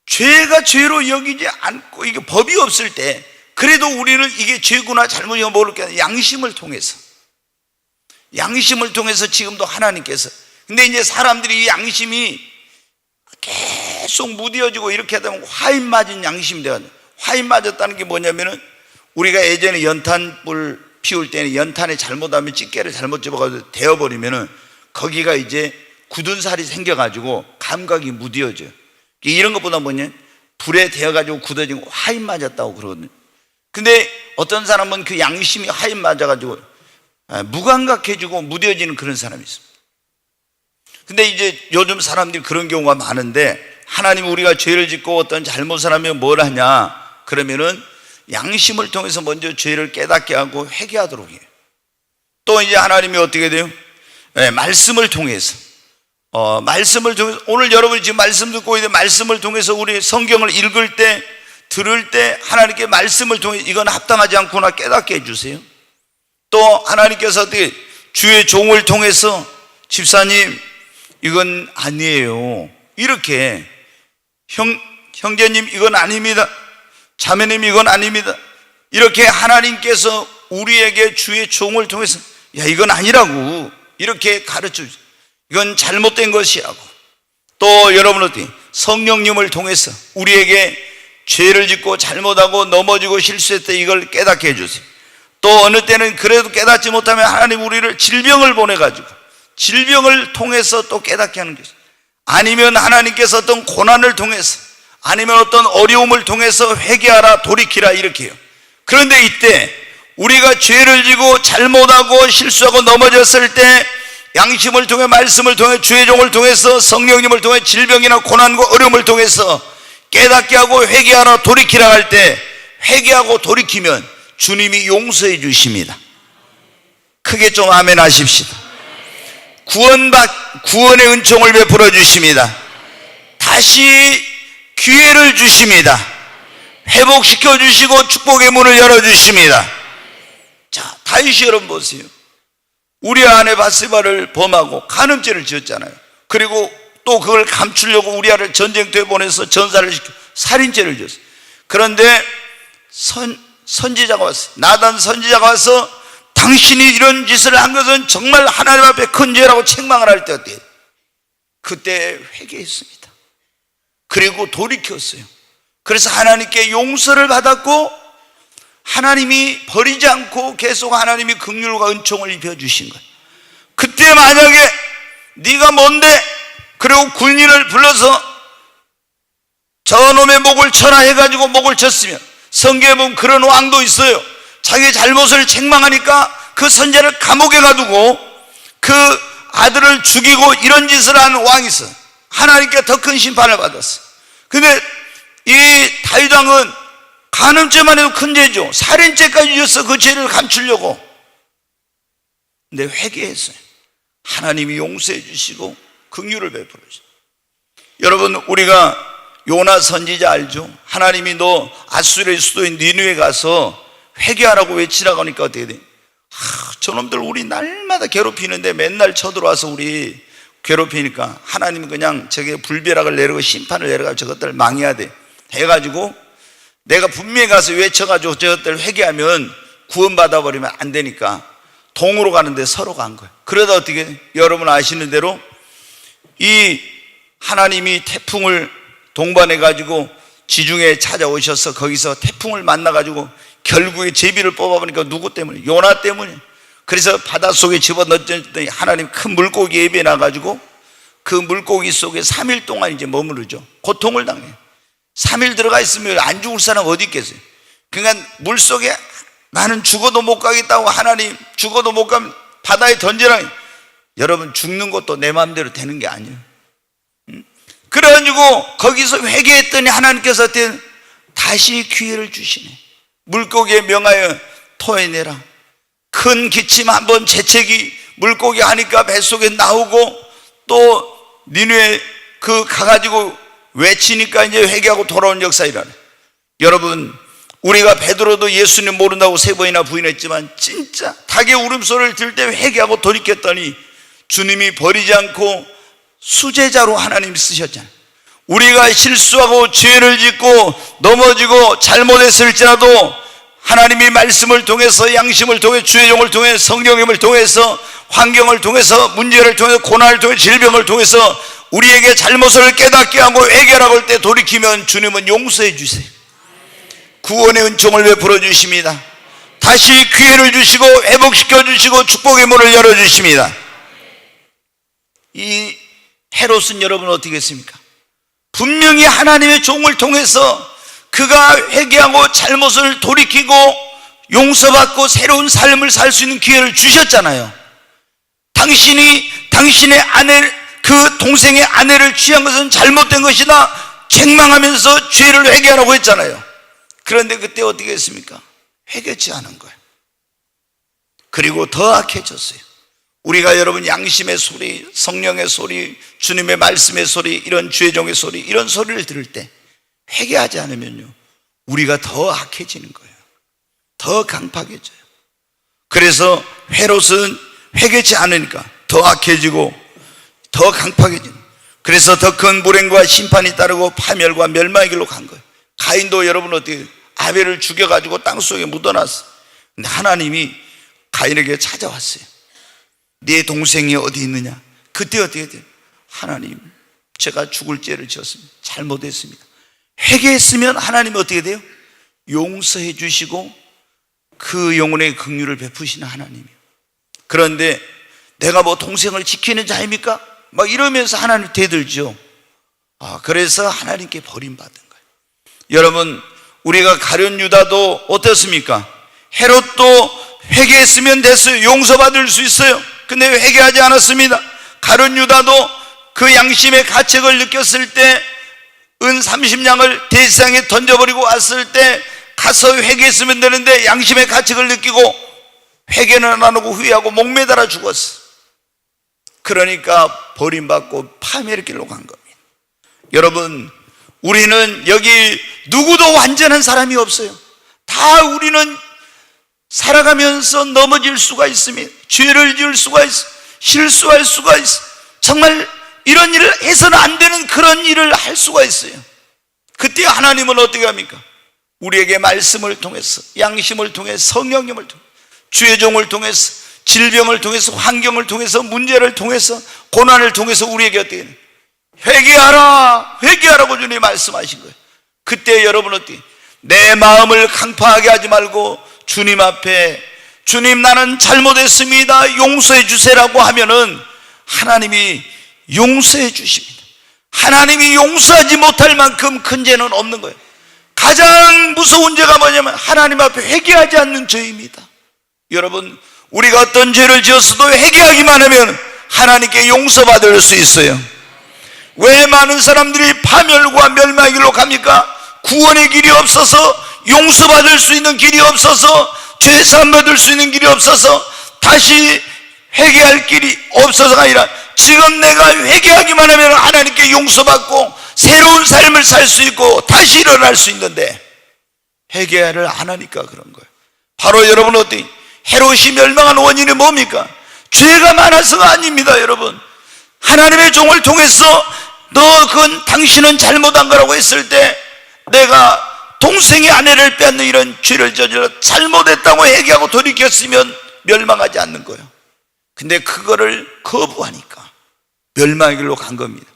죄가 죄로 여기지 않고, 이게 법이 없을 때 그래도 우리는 이게 죄구나 잘못이나 모르게 양심을 통해서 지금도 하나님께서, 근데 이제 사람들이 이 양심이 계속 무뎌지고 이렇게 하다 보면 화인 맞은 양심이 돼요. 화인 맞았다는 게 뭐냐면은, 우리가 예전에 연탄불 피울 때는 연탄에 잘못하면 집게를 잘못 집어가지고 데워버리면은 거기가 이제 굳은 살이 생겨가지고 감각이 무뎌져요. 이런 것보다 뭐냐, 불에 데워가지고 굳어지고 화인 맞았다고 그러거든요. 근데 어떤 사람은 그 양심이 화인 맞아가지고 무감각해지고 무뎌지는 그런 사람이 있습니다. 근데 이제 요즘 사람들이 그런 경우가 많은데, 하나님 우리가 죄를 짓고 어떤 잘못을 하면 뭘 하냐 그러면은 양심을 통해서 먼저 죄를 깨닫게 하고 회개하도록 해요. 또 이제 하나님이 어떻게 돼요? 말씀을 통해서 오늘 여러분이 지금 말씀 듣고 있는데, 말씀을 통해서 우리 성경을 읽을 때, 들을 때 하나님께 말씀을 통해 이건 합당하지 않구나 깨닫게 해주세요. 또 하나님께서 어떻게 주의 종을 통해서, 집사님 이건 아니에요, 이렇게 형제님 이건 아닙니다, 자매님 이건 아닙니다, 이렇게 하나님께서 우리에게 주의 종을 통해서 야 이건 아니라고 이렇게 가르쳐 주세요. 이건 잘못된 것이라고. 또 여러분 어떻게 성령님을 통해서 우리에게 죄를 짓고 잘못하고 넘어지고 실수했을 때 이걸 깨닫게 해주세요. 또 어느 때는 그래도 깨닫지 못하면 하나님 우리를 질병을 보내가지고 질병을 통해서 또 깨닫게 하는 것이죠. 아니면 하나님께서 어떤 고난을 통해서, 아니면 어떤 어려움을 통해서 회개하라, 돌이키라 이렇게 해요. 그런데 이때 우리가 죄를 지고 잘못하고 실수하고 넘어졌을 때 양심을 통해, 말씀을 통해, 주의 종을 통해서, 성령님을 통해 질병이나 고난과 어려움을 통해서 깨닫게 하고 회개하라, 돌이키라 할 때 회개하고 돌이키면 주님이 용서해 주십니다. 크게 좀 아멘 하십시다. 구원의 은총을 베풀어 주십니다. 다시 기회를 주십니다. 회복시켜 주시고 축복의 문을 열어 주십니다. 자, 다윗이 여러분 보세요. 우리아 아내 바세바를 범하고 간음죄를 지었잖아요. 그리고 또 그걸 감추려고 우리아를 전쟁터에 보내서 전사를 시켜 살인죄를 지었어요. 그런데 선지자가 왔어요. 나단 선지자가 와서 당신이 이런 짓을 한 것은 정말 하나님 앞에 큰 죄라고 책망을 할 때 어때요? 그때 회개했습니다. 그리고 돌이켰어요. 그래서 하나님께 용서를 받았고, 하나님이 버리지 않고 계속 하나님이 긍휼과 은총을 입혀주신 거예요. 그때 만약에 네가 뭔데, 그리고 군인을 불러서 저놈의 목을 쳐라 해가지고 목을 쳤으면, 성경에 보면 그런 왕도 있어요. 자기 잘못을 책망하니까 그 선지자를 감옥에 가두고 그 아들을 죽이고 이런 짓을 한 왕이 있어. 하나님께 더 큰 심판을 받았어. 근데 이 다윗 왕은 간음죄만 해도 큰 죄죠. 살인죄까지 지었어. 그 죄를 감추려고. 근데 회개했어요. 하나님이 용서해 주시고 긍휼을 베풀어 주시고. 여러분, 우리가 요나 선지자 알죠? 하나님이 너 아수르의 수도인 니느웨 가서 회개하라고 외치라고 하니까 어떻게 돼? 저놈들 우리 날마다 괴롭히는데 맨날 쳐들어와서 우리 괴롭히니까 하나님은 그냥 저게 불벼락을 내리고 심판을 내려가지고 저것들 망해야 돼 해가지고, 내가 분명히 가서 외쳐가지고 저것들 회개하면 구원받아 버리면 안 되니까 동으로 가는데 서로 간 거예요. 그러다 어떻게, 여러분 아시는 대로 이 하나님이 태풍을 동반해 가지고 지중해에 찾아오셔서 거기서 태풍을 만나 가지고 결국에 제비를 뽑아보니까 누구 때문에? 요나 때문에. 그래서 바닷속에 집어넣었더니 하나님 큰 물고기 예비해 놔가지고 그 물고기 속에 3일 동안 이제 머무르죠. 고통을 당해요. 3일 들어가 있으면 안 죽을 사람 어디 있겠어요? 그러니까 물속에 나는 죽어도 못 가겠다고, 하나님 죽어도 못 가면 바다에 던지라. 여러분, 죽는 것도 내 마음대로 되는 게 아니에요. 그래가지고 거기서 회개했더니 하나님께서 다시 기회를 주시네. 물고기에 명하여 토해내라. 큰 기침 한번 재채기 물고기 하니까 뱃속에 나오고, 또 니누에 가가지고 외치니까 이제 회개하고 돌아온 역사이라네. 여러분, 우리가 베드로도 예수님 모른다고 3번이나 부인했지만 진짜 닭의 울음소리를 들을 때 회개하고 돌이켰더니 주님이 버리지 않고 수제자로 하나님이 쓰셨잖아요. 우리가 실수하고 죄를 짓고 넘어지고 잘못했을지라도 하나님이 말씀을 통해서, 양심을 통해, 주의 종을 통해, 성령님을 통해서, 환경을 통해서, 문제를 통해서, 고난을 통해, 질병을 통해서 우리에게 잘못을 깨닫게 하고 회개하라고 할 때 돌이키면 주님은 용서해 주세요. 구원의 은총을 베풀어 주십니다. 다시 기회를 주시고 회복시켜 주시고 축복의 문을 열어 주십니다. 이 헤롯은 여러분 어떻게 했습니까? 분명히 하나님의 종을 통해서 그가 회개하고 잘못을 돌이키고 용서받고 새로운 삶을 살 수 있는 기회를 주셨잖아요. 당신의 아내, 그 동생의 아내를 취한 것은 잘못된 것이다 책망하면서 죄를 회개하라고 했잖아요. 그런데 그때 어떻게 했습니까? 회개치 않은 거예요. 그리고 더 악해졌어요. 우리가 여러분 양심의 소리, 성령의 소리, 주님의 말씀의 소리, 이런 주의 종의 소리, 이런 소리를 들을 때 회개하지 않으면요, 우리가 더 악해지는 거예요. 더 강팍해져요. 그래서 헤롯은 회개치 않으니까 더 악해지고 더 강팍해지는, 그래서 더 큰 불행과 심판이 따르고 파멸과 멸망의 길로 간 거예요. 가인도 여러분 어떻게 아벨을 죽여가지고 땅속에 묻어놨어. 근데 하나님이 가인에게 찾아왔어요. 네 동생이 어디 있느냐? 그때 어떻게 돼요? 하나님, 제가 죽을 죄를 지었습니다. 잘못했습니다. 회개했으면 하나님이 어떻게 돼요? 용서해 주시고 그 영혼의 긍휼을 베푸시는 하나님이에요. 그런데 내가 뭐 동생을 지키는 자입니까? 막 이러면서 하나님 대들죠. 그래서 하나님께 버림받은 거예요. 여러분, 우리가 가룟 유다도 어떻습니까? 헤롯도 회개했으면 됐어요. 용서받을 수 있어요. 근데 회개하지 않았습니다. 가룟 유다도 그 양심의 가책을 느꼈을 때 은 30냥을 대지상에 던져버리고 왔을 때 가서 회개했으면 되는데 양심의 가책을 느끼고 회개는 안 하고 후회하고 목매달아 죽었어. 그러니까 버림받고 파멸의 길로 간 겁니다. 여러분, 우리는 여기 누구도 완전한 사람이 없어요. 다 우리는 살아가면서 넘어질 수가 있습니다. 죄를 지을 수가 있어, 실수할 수가 있어. 정말 이런 일을 해서는 안 되는 그런 일을 할 수가 있어요. 그때 하나님은 어떻게 합니까? 우리에게 말씀을 통해서, 양심을 통해서, 성령님을 통해서, 주의 종을 통해서, 질병을 통해서, 환경을 통해서, 문제를 통해서, 고난을 통해서 우리에게 어떻게 해요? 회개하라, 회개하라고 주님이 말씀하신 거예요. 그때 여러분 어떻게, 내 마음을 강팍하게 하지 말고 주님 앞에, 주님 나는 잘못했습니다, 용서해 주세요라고 하면은 하나님이 용서해 주십니다. 하나님이 용서하지 못할 만큼 큰 죄는 없는 거예요. 가장 무서운 죄가 뭐냐면 하나님 앞에 회개하지 않는 죄입니다. 여러분, 우리가 어떤 죄를 지었어도 회개하기만 하면 하나님께 용서받을 수 있어요. 왜 많은 사람들이 파멸과 멸망의 길로 갑니까? 구원의 길이 없어서, 용서받을 수 있는 길이 없어서, 죄 사함 받을 수 있는 길이 없어서, 다시 회개할 길이 없어서가 아니라 지금 내가 회개하기만 하면 하나님께 용서받고 새로운 삶을 살 수 있고 다시 일어날 수 있는데 회개를 안 하니까 그런 거예요. 바로 여러분 어떻게, 헤롯이 멸망한 원인이 뭡니까? 죄가 많아서가 아닙니다. 여러분, 하나님의 종을 통해서 당신은 잘못한 거라고 했을 때 내가 동생의 아내를 빼앗는 이런 죄를 저질러 잘못했다고 회개하고 돌이켰으면 멸망하지 않는 거예요. 근데 그거를 거부하니까 멸망의 길로 간 겁니다.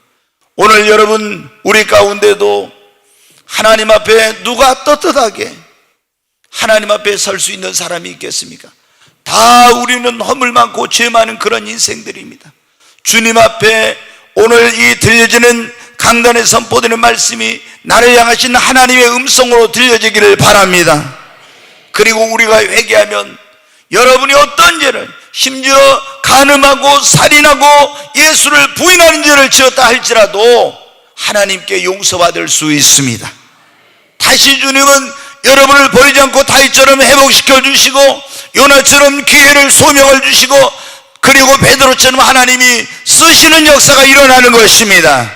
오늘 여러분, 우리 가운데도 하나님 앞에 누가 떳떳하게 하나님 앞에 설 수 있는 사람이 있겠습니까? 다 우리는 허물 많고 죄 많은 그런 인생들입니다. 주님 앞에 오늘 이 들려지는 강단에 선포되는 말씀이 나를 향하신 하나님의 음성으로 들려지기를 바랍니다. 그리고 우리가 회개하면 여러분이 어떤 죄를, 심지어 간음하고 살인하고 예수를 부인하는 죄를 지었다 할지라도 하나님께 용서받을 수 있습니다. 다시 주님은 여러분을 버리지 않고 다윗처럼 회복시켜 주시고 요나처럼 기회를 소명을 주시고 그리고 베드로처럼 하나님이 쓰시는 역사가 일어나는 것입니다.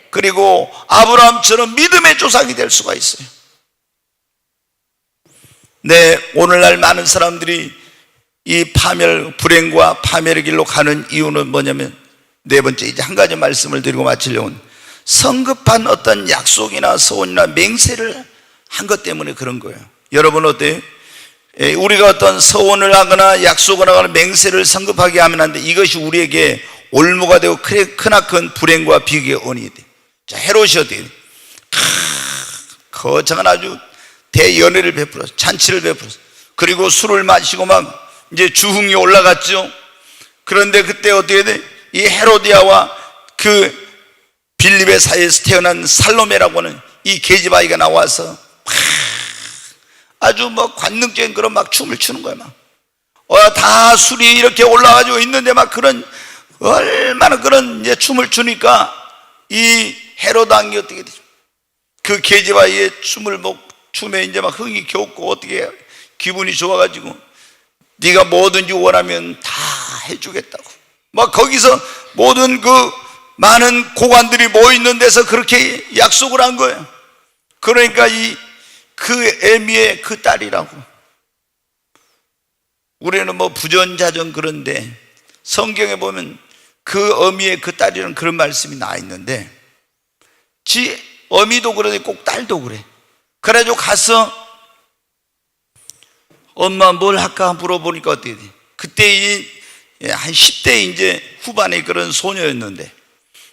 그리고 아브라함처럼 믿음의 조상이 될 수가 있어요. 네, 오늘날 많은 사람들이 이 파멸, 불행과 파멸의 길로 가는 이유는 뭐냐면 네 번째, 이제 한 가지 말씀을 드리고 마치려고, 성급한 어떤 약속이나 소원이나 맹세를 한 것 때문에 그런 거예요. 여러분 어때요? 우리가 어떤 소원을 하거나 약속을 하거나 맹세를 성급하게 하면 안 돼. 이것이 우리에게 올무가 되고 크나큰 불행과 비극의 원인이 돼. 자, 헤롯이 어때요? 거창한 아주 대연회를 베풀었어. 잔치를 베풀었어. 그리고 술을 마시고 막 이제 주흥이 올라갔죠. 그런데 그때 어떻게 돼? 이 헤로디아와 그 빌립의 사이에서 태어난 살로메라고 하는 이 계집아이가 나와서 아주 뭐 관능적인 그런 막 춤을 추는 거야. 막 다 술이 이렇게 올라가지고 있는데 막 그런 얼마나 그런 이제 춤을 추니까 이 헤롯 왕이 어떻게 되죠? 그 계집아이의 춤에 이제 막 흥이 겹고 어떻게 기분이 좋아가지고 네가 뭐든지 원하면 다 해주겠다고 막 거기서 모든 그 많은 고관들이 모이는 데서 그렇게 약속을 한 거예요. 그러니까 그 애미의 그 딸이라고. 우리는 뭐 부전자전 그런데 성경에 보면 그 어미의 그 딸이라는 그런 말씀이 나와 있는데 지 어미도 그러는데 꼭 딸도 그래. 그래가지고 가서 엄마 뭘 할까 물어보니까 어떻게 돼? 그때 한 10대 이제 후반의 그런 소녀였는데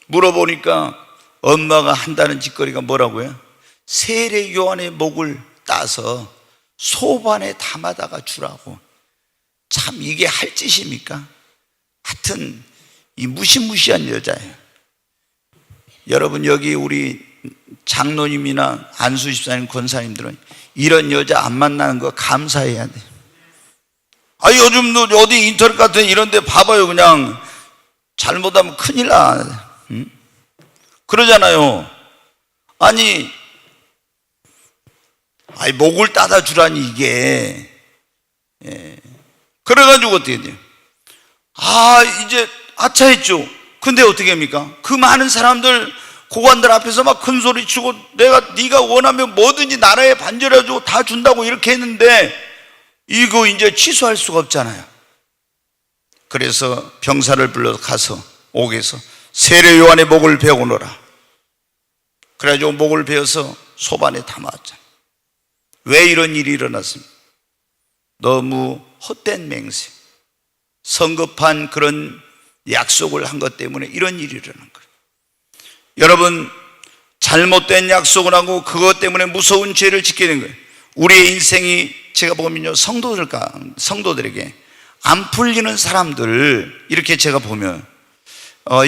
물어보니까 엄마가 한다는 짓거리가 뭐라고요? 세례 요한의 목을 따서 소반에 담아다가 주라고. 참 이게 할 짓입니까? 하여튼 이 무시무시한 여자예요. 여러분 여기 우리 장로님이나 안수 집사님 권사님들은 이런 여자 안 만나는 거 감사해야 돼. 요즘도 어디 인터넷 같은 이런 데 봐봐요. 그냥 잘못하면 큰일 나. 응? 그러잖아요. 목을 따다 주라니 이게. 그래가지고 어떻게 돼요? 이제 아차했죠. 근데 어떻게 합니까? 그 많은 사람들 고관들 앞에서 막 큰 소리 치고 네가 원하면 뭐든지 나라에 반절해주고 다 준다고 이렇게 했는데 이거 이제 취소할 수가 없잖아요. 그래서 병사를 불러서 가서 옥에서 세례 요한의 목을 베어오너라. 그래가지고 목을 베어서 소반에 담아왔잖아요. 왜 이런 일이 일어났습니까? 너무 헛된 맹세, 성급한 그런 약속을 한 것 때문에 이런 일이 일어난 거예요. 여러분 잘못된 약속을 하고 그것 때문에 무서운 죄를 짓게 된 거예요. 우리의 인생이 제가 보면요 성도들에게 안 풀리는 사람들 이렇게 제가 보면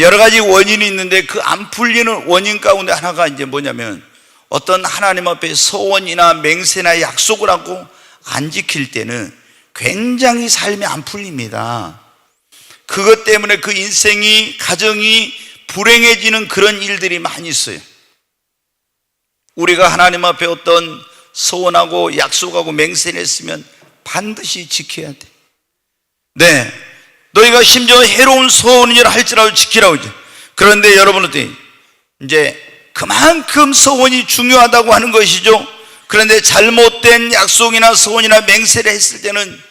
여러 가지 원인이 있는데 그 안 풀리는 원인 가운데 하나가 이제 뭐냐면 어떤 하나님 앞에 소원이나 맹세나 약속을 하고 안 지킬 때는 굉장히 삶이 안 풀립니다. 그것 때문에 그 인생이 가정이 불행해지는 그런 일들이 많이 있어요. 우리가 하나님 앞에 어떤 소원하고 약속하고 맹세를 했으면 반드시 지켜야 돼. 네, 너희가 심지어 해로운 소원이라 할지라도 지키라고 이제. 그런데 여러분은 이제 그만큼 소원이 중요하다고 하는 것이죠. 그런데 잘못된 약속이나 소원이나 맹세를 했을 때는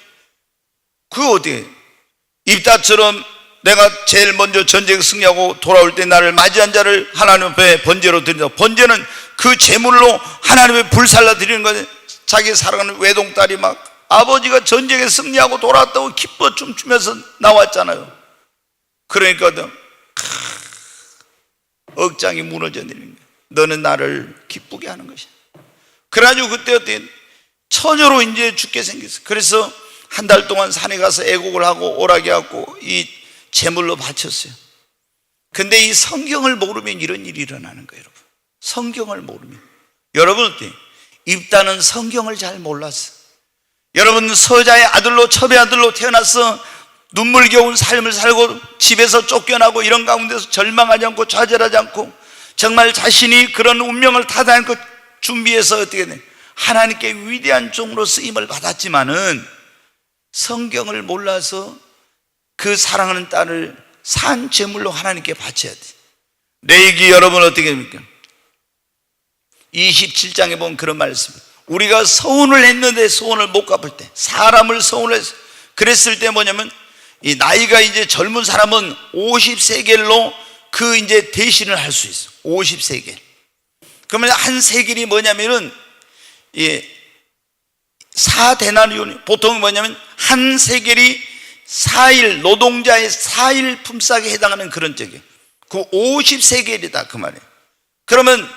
그거 어떻게 입다처럼 내가 제일 먼저 전쟁 승리하고 돌아올 때 나를 맞이한 자를 하나님 앞에 번제로 드린다. 번제는 그 제물로 하나님의 불살라 드리는 거예요. 자기 사랑하는 외동딸이 막 아버지가 전쟁에 승리하고 돌아왔다고 기뻐 춤추면서 나왔잖아요. 그러니까 억장이 무너져 내리는 거예요. 너는 나를 기쁘게 하는 것이야. 그래가지고 그때 어때 처녀로 이제 죽게 생겼어요. 그래서 한 달 동안 산에 가서 애곡을 하고 오라게 하고 이 제물로 바쳤어요. 근데 이 성경을 모르면 이런 일이 일어나는 거예요. 여러분 성경을 모르면. 여러분 어때요? 입다는 성경을 잘 몰랐어. 여러분, 서자의 아들로, 첩의 아들로 태어나서 눈물겨운 삶을 살고 집에서 쫓겨나고 이런 가운데서 절망하지 않고 좌절하지 않고 정말 자신이 그런 운명을 타다한 것 준비해서 어떻게 돼? 하나님께 위대한 종으로 쓰임을 받았지만은 성경을 몰라서 그 사랑하는 딸을 산 제물로 하나님께 바쳐야 돼. 레위기 여러분 어떻게 됩니까? 27장에 보면 그런 말씀, 우리가 서운을 했는데 서운을 못 갚을 때, 사람을 서운해서 그랬을 때 뭐냐면, 이 나이가 이제 젊은 사람은 50세겔로 그 이제 대신을 할 수 있어. 50세겔. 그러면 한 세겔이 뭐냐면은, 예, 4데나리온, 보통 뭐냐면 한 세겔이 4일, 노동자의 4일 품삯에 해당하는 그런 적이에요. 그 50세겔이다 그 말이에요. 그러면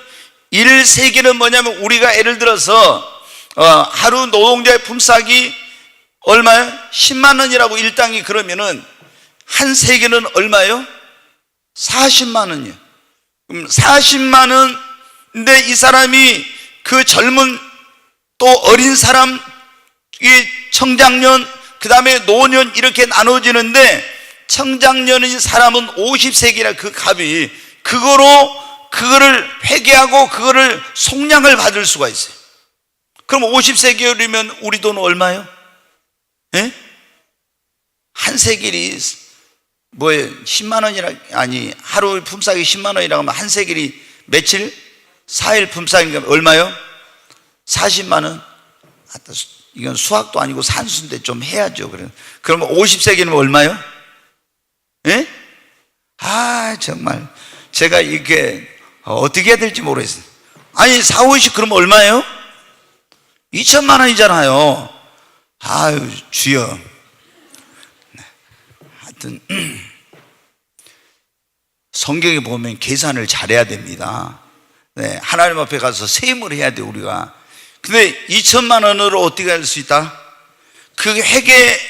1세겔은 뭐냐면, 우리가 예를 들어서 하루 노동자의 품삯이 얼마예요? 10만 원이라고 일당이, 그러면은 한 세겔은 얼마예요? 40만 원이에요. 그럼 40만 원인데 이 사람이 그 젊은 또 어린 사람, 이 청장년, 그 다음에 노년 이렇게 나눠지는데, 청장년인 사람은 50세겔이라 그 값이, 그거를 회개하고 그거를 속량을 받을 수가 있어요. 그럼 50세겔이면 우리 돈은 얼마예요? 예? 한 세겔이 뭐예요? 10만 원이라, 아니 하루 품삯이 10만 원이라고 하면 한 세겔이 며칠? 4일 품삯이니까 얼마요? 40만 원. 이건 수학도 아니고 산수인데 좀 해야죠. 그러면 50세겔이면 얼마요? 예? 아, 정말 제가 이게 어떻게 해야 될지 모르겠어요. 아니 4, 50 그러면 얼마예요? 2천만 원이잖아요. 아유 주여. 하여튼 성경에 보면 계산을 잘해야 됩니다. 네, 하나님 앞에 가서 세임을 해야 돼 우리가. 근데 2천만 원으로 어떻게 할 수 있다? 그 회개,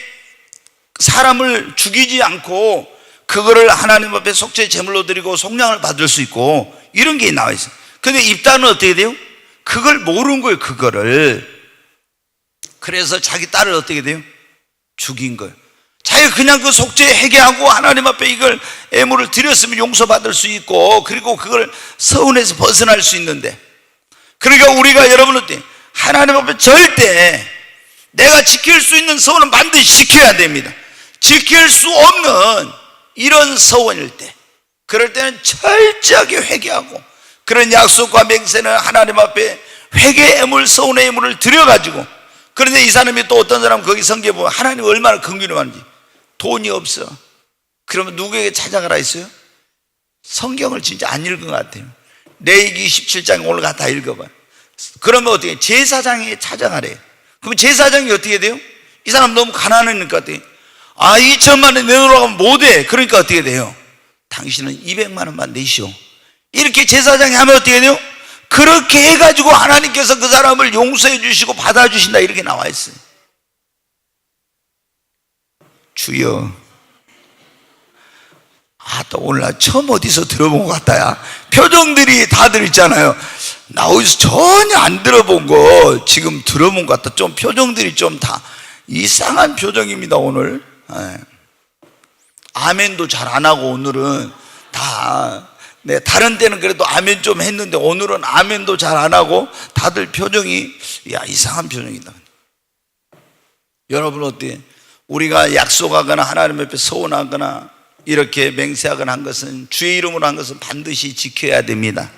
사람을 죽이지 않고 그거를 하나님 앞에 속죄 제물로 드리고 속량을 받을 수 있고, 이런 게 나와 있어요. 근데 입단은 어떻게 돼요? 그걸 모르는 거예요. 그거를. 그래서 자기 딸을 어떻게 돼요? 죽인 거예요. 자기가 그냥 그 속죄 회개하고 하나님 앞에 이걸 애물을 드렸으면 용서받을 수 있고, 그리고 그걸 서운해서 벗어날 수 있는데, 그러니까 우리가 여러분 어때? 하나님 앞에 절대 내가 지킬 수 있는 서원은 반드시 지켜야 됩니다. 지킬 수 없는 이런 서원일 때, 그럴 때는 철저하게 회개하고, 그런 약속과 맹세는 하나님 앞에 회개 애물, 서운의 애물을 드려가지고. 그런데 이 사람이 또 어떤 사람, 거기 성경에 보면 하나님 얼마나 긍휼하는지, 돈이 없어. 그러면 누구에게 찾아가라 했어요? 성경을 진짜 안 읽은 것 같아요. 레위기 17장에 오늘 다 읽어봐요. 그러면 어떻게? 제사장에게 찾아가래요. 그럼 제사장이 어떻게 돼요? 이 사람 너무 가난하니까 어떻게? 2천만 원 내놓으라고 하면 못해. 그러니까 어떻게 돼요? 당신은 200만 원만 내시오. 이렇게 제사장이 하면 어떻게 돼요? 그렇게 해가지고 하나님께서 그 사람을 용서해 주시고 받아주신다, 이렇게 나와 있어요. 주여. 또 오늘 나 처음 어디서 들어본 것 같다야. 표정들이 다들 있잖아요. 나 어디서 전혀 안 들어본 거 지금 들어본 것 같다. 좀 표정들이 좀 다 이상한 표정입니다 오늘. 아멘도 잘 안 하고 오늘은 다, 네, 다른 때는 그래도 아멘 좀 했는데 오늘은 아멘도 잘 안 하고 다들 표정이, 야, 이상한 표정이다. 여러분 어때요? 우리가 약속하거나 하나님 앞에 서운하거나 이렇게 맹세하거나 한 것은, 주의 이름으로 한 것은 반드시 지켜야 됩니다.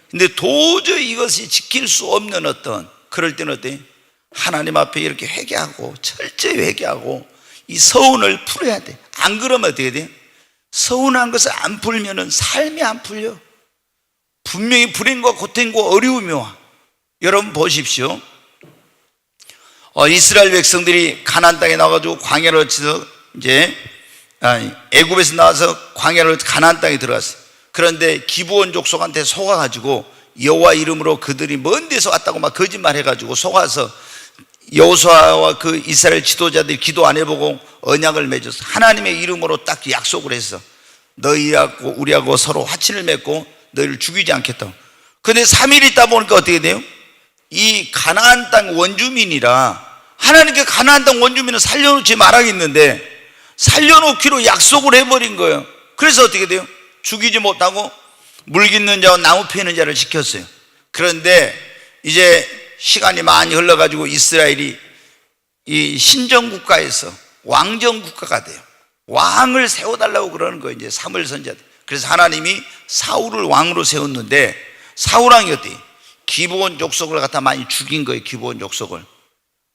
근데 도저히 이것이 지킬 수 없는 어떤, 그럴 때는 어때요? 하나님 앞에 이렇게 회개하고 철저히 회개하고 이 서운을 풀어야 돼. 안 그러면 어떻게 돼요? 서운한 것을 안 풀면은 삶이 안 풀려. 분명히 불행과 고통과 어려움이 와. 여러분 보십시오. 이스라엘 백성들이 가나안 땅에 나와가지고 광야로 치서 이제 애굽에서 나와서 광야로 가나안 땅에 들어갔어요. 그런데 기브온 족속한테 속아가지고 여호와 이름으로 그들이 먼 데서 왔다고 막 거짓말해가지고 속아서 여호수아와 그 이스라엘 지도자들이 기도 안 해보고 언약을 맺어서 하나님의 이름으로 딱 약속을 했어. 너희하고 우리하고 서로 화친을 맺고 너희를 죽이지 않겠다고. 근데 3일 있다 보니까 어떻게 돼요? 이 가나안 땅 원주민이라 하나님께 가나안 땅 원주민은 살려놓지 말아야겠는데 살려놓기로 약속을 해버린 거예요. 그래서 어떻게 돼요? 죽이지 못하고 물 깃는 자와 나무 패는 자를 시켰어요. 그런데 이제 시간이 많이 흘러가지고 이스라엘이 이 신정국가에서 왕정국가가 돼요. 왕을 세워달라고 그러는 거예요. 이제 사무엘 선지자. 그래서 하나님이 사울을 왕으로 세웠는데 사울 왕이 어때요? 기브온 족속을 갖다 많이 죽인 거예요. 기브온 족속을.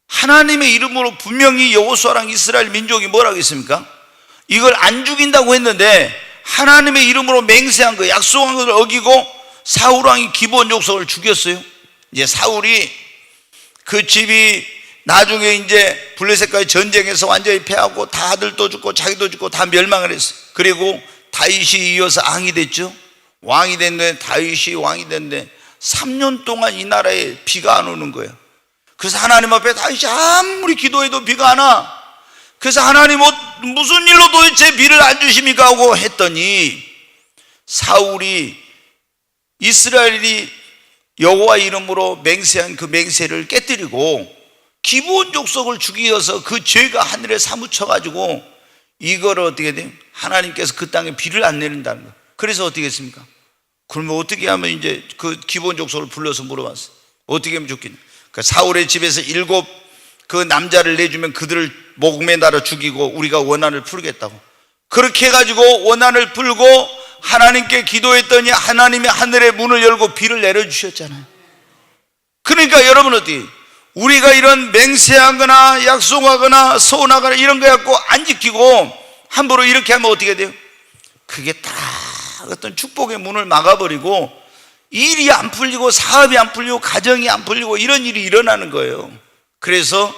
하나님의 이름으로 분명히 여호수아랑 이스라엘 민족이 뭐라고 했습니까? 이걸 안 죽인다고 했는데 하나님의 이름으로 맹세한 거예요. 약속한 것을 어기고 사울 왕이 기브온 족속을 죽였어요. 이제 사울이 그 집이 나중에 이제 블레셋과의 전쟁에서 완전히 패하고 다 아들도 죽고 자기도 죽고 다 멸망을 했어요. 그리고 다윗이 이어서 왕이 됐죠. 왕이 됐는데 다윗이 왕이 됐는데 3년 동안 이 나라에 비가 안 오는 거예요. 그래서 하나님 앞에 다윗이 아무리 기도해도 비가 안 와. 그래서 하나님 무슨 일로 도대체 비를 안 주십니까 하고 했더니 사울이 이스라엘이 여호와 이름으로 맹세한 그 맹세를 깨뜨리고 기브온 족속을 죽이어서 그 죄가 하늘에 사무쳐가지고 이거를 어떻게 돼요? 하나님께서 그 땅에 비를 안 내린다는 거예요. 그래서 어떻게 했습니까? 그러면 어떻게 하면 이제 그 기브온 족속을 불러서 물어봤어요. 어떻게 하면 좋겠냐? 그러니까 사울의 집에서 7 그 남자를 내주면 그들을 목매 달아 죽이고 우리가 원한을 풀겠다고. 그렇게 해가지고 원한을 풀고 하나님께 기도했더니 하나님이 하늘의 문을 열고 비를 내려주셨잖아요. 그러니까 여러분 어떻게 우리가 이런 맹세하거나 약속하거나 서운하거나 이런 거 갖고 안 지키고 함부로 이렇게 하면 어떻게 돼요? 그게 다 어떤 축복의 문을 막아버리고 일이 안 풀리고 사업이 안 풀리고 가정이 안 풀리고 이런 일이 일어나는 거예요. 그래서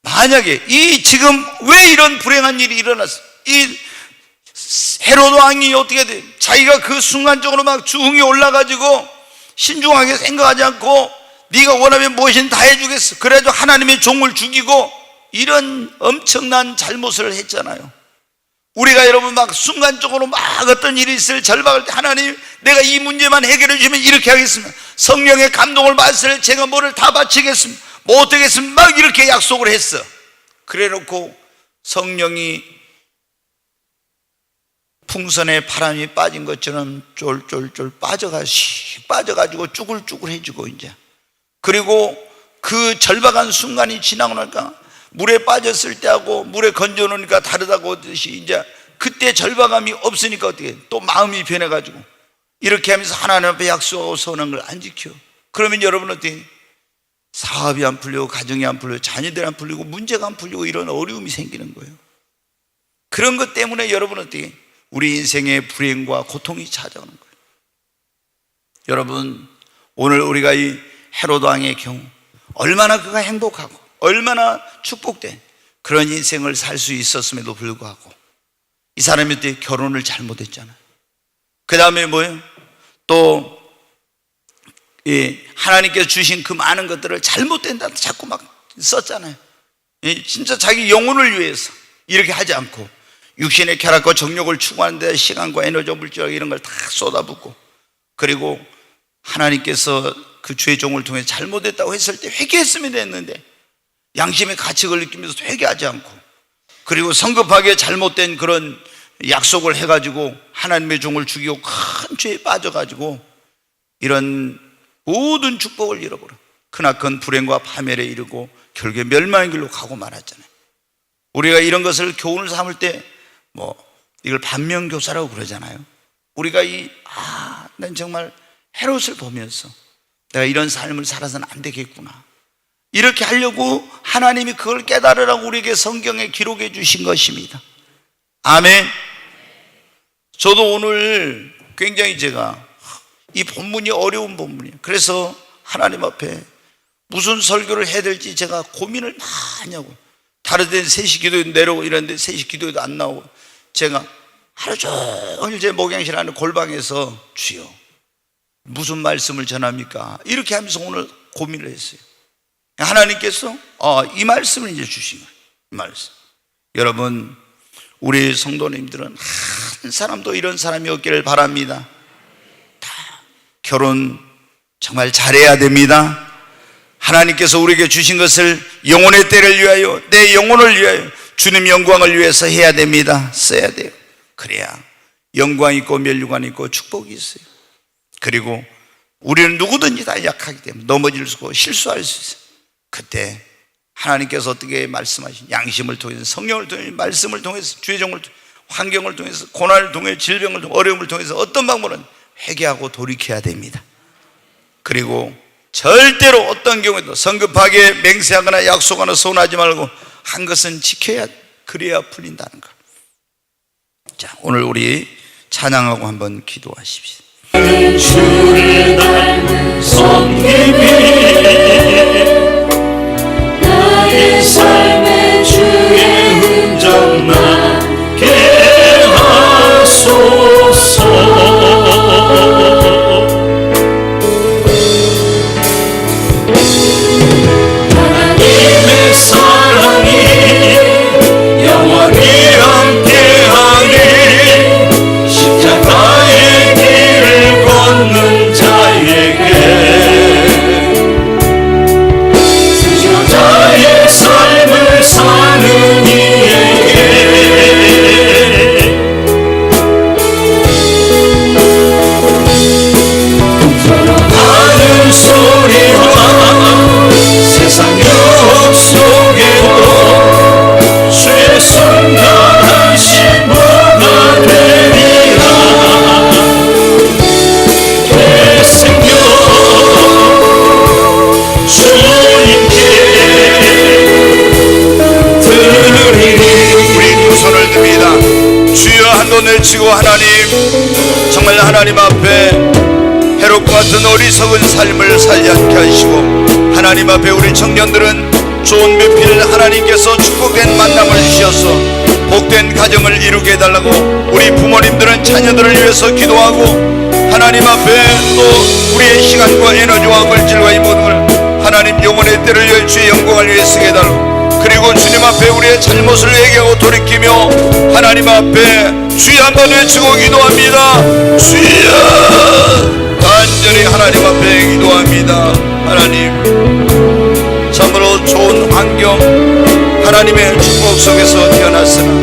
만약에 지금 왜 이런 불행한 일이 일어났어? 이 헤로드 왕이 어떻게 돼? 자기가 그 순간적으로 막 주흥이 올라가지고 신중하게 생각하지 않고 네가 원하면 무엇이든 다 해주겠어. 그래도 하나님의 종을 죽이고 이런 엄청난 잘못을 했잖아요. 우리가 여러분 막 순간적으로 막 어떤 일이 있을 절박할 때 하나님 내가 이 문제만 해결해 주면 이렇게 하겠습니다. 성령의 감동을 받았을 때 제가 뭐를 다 바치겠습니다. 뭐 어떻겠습니다. 막 이렇게 약속을 했어. 그래 놓고 성령이 풍선에 바람이 빠진 것처럼 쫄쫄쫄 빠져가지고 쭈글쭈글해지고 이제 그리고 그 절박한 순간이 지나고 나니까 물에 빠졌을 때하고 물에 건져 놓으니까 다르다고 하듯이 이제 그때 절박함이 없으니까 어떻게 또 마음이 변해가지고 이렇게 하면서 하나님 앞에 약속하고 서운한 걸 안 지켜. 그러면 여러분 어떻게 사업이 안 풀리고 가정이 안 풀리고 자녀들 안 풀리고 문제가 안 풀리고 이런 어려움이 생기는 거예요. 그런 것 때문에 여러분 어떻게 우리 인생의 불행과 고통이 찾아오는 거예요. 여러분 오늘 우리가 이 헤로드 왕의 경우 얼마나 그가 행복하고 얼마나 축복된 그런 인생을 살 수 있었음에도 불구하고 이 사람이 그때 결혼을 잘못했잖아요. 그 다음에 뭐예요? 또 하나님께서 주신 그 많은 것들을 잘못된다 자꾸 막 썼잖아요. 진짜 자기 영혼을 위해서 이렇게 하지 않고 육신의 쾌락과 정욕을 추구하는 데 시간과 에너지와 물질 이런 걸 다 쏟아붓고 그리고 하나님께서 그 주의 종을 통해 잘못했다고 했을 때 회개했으면 됐는데 양심의 가책을 느끼면서 회개하지 않고 그리고 성급하게 잘못된 그런 약속을 해가지고 하나님의 종을 죽이고 큰 죄에 빠져가지고 이런 모든 축복을 잃어버려 크나큰 불행과 파멸에 이르고 결국에 멸망의 길로 가고 말았잖아요. 우리가 이런 것을 교훈을 삼을 때 이걸 반면교사라고 그러잖아요. 우리가 난 정말 헤롯을 보면서 내가 이런 삶을 살아서는 안 되겠구나 이렇게 하려고 하나님이 그걸 깨달으라고 우리에게 성경에 기록해 주신 것입니다. 아멘. 저도 오늘 굉장히 제가 이 본문이 어려운 본문이에요. 그래서 하나님 앞에 무슨 설교를 해야 될지 제가 고민을 많이 하고 다른 데는 3시 기도에도 내려오고 이런데 3시 기도에도 안 나오고 제가 하루 종일 제 목양실 안에 골방에서 주여 무슨 말씀을 전합니까? 이렇게 하면서 오늘 고민을 했어요. 하나님께서 이 말씀을 이제 주신 거예요. 이 말씀. 여러분 우리 성도님들은 한 사람도 이런 사람이 없기를 바랍니다. 다 결혼 정말 잘해야 됩니다. 하나님께서 우리에게 주신 것을 영혼의 때를 위하여, 내 영혼을 위하여, 주님 영광을 위해서 해야 됩니다. 써야 돼요. 그래야 영광이 있고 면류관이 있고 축복이 있어요. 그리고 우리는 누구든지 다 약하기 때문에 넘어질 수 있고 실수할 수 있어요. 그때 하나님께서 어떻게 말씀하신, 양심을 통해서, 성령을 통해서, 말씀을 통해서, 주의 종을 통해서, 환경을 통해서, 고난을 통해서, 질병을 통해서, 어려움을 통해서 어떤 방법은 회개하고 돌이켜야 됩니다. 그리고 절대로 어떤 경우에도 성급하게 맹세하거나 약속하거나 서운하지 말고 한 것은 지켜야, 그래야 풀린다는 것. 자, 오늘 우리 찬양하고 한번 기도하십시오. 주를 닮은 섬김이 나의 삶의 주의 흔적 나게 하소서. 하나님의 사랑이 영원히 함께하리. 십자가의 길을 걷는 자에게, 수저자의 삶을 사는 이에게 서로 하는 소리와 세상 유혹 속에도 주의 성결한 신부가 되리라. 되새겨 주님께 드리리. 우리 두 손을 듭니다. 주여 한번 외치고, 하나님, 정말 하나님 앞에 해롭고 같은 어리석은 삶을 살지 않게 하시고, 하나님 앞에 우리 청년들은 좋은 묘필, 하나님께서 축복된 만남을 주셔서 복된 가정을 이루게 해달라고, 우리 부모님들은 자녀들을 위해서 기도하고, 하나님 앞에 또 우리의 시간과 에너지와 물질과 이 모든 걸 하나님 영혼의 때를 위해 주의 영광을 위해 쓰게 해달라고, 그리고 주님 앞에 우리의 잘못을 회개하고 돌이키며 하나님 앞에 주여 한번 외치고 기도합니다. 주여, 간절히 하나님 앞에 기도합니다. 하나님, 참으로 좋은 환경, 하나님의 축복 속에서 태어났으나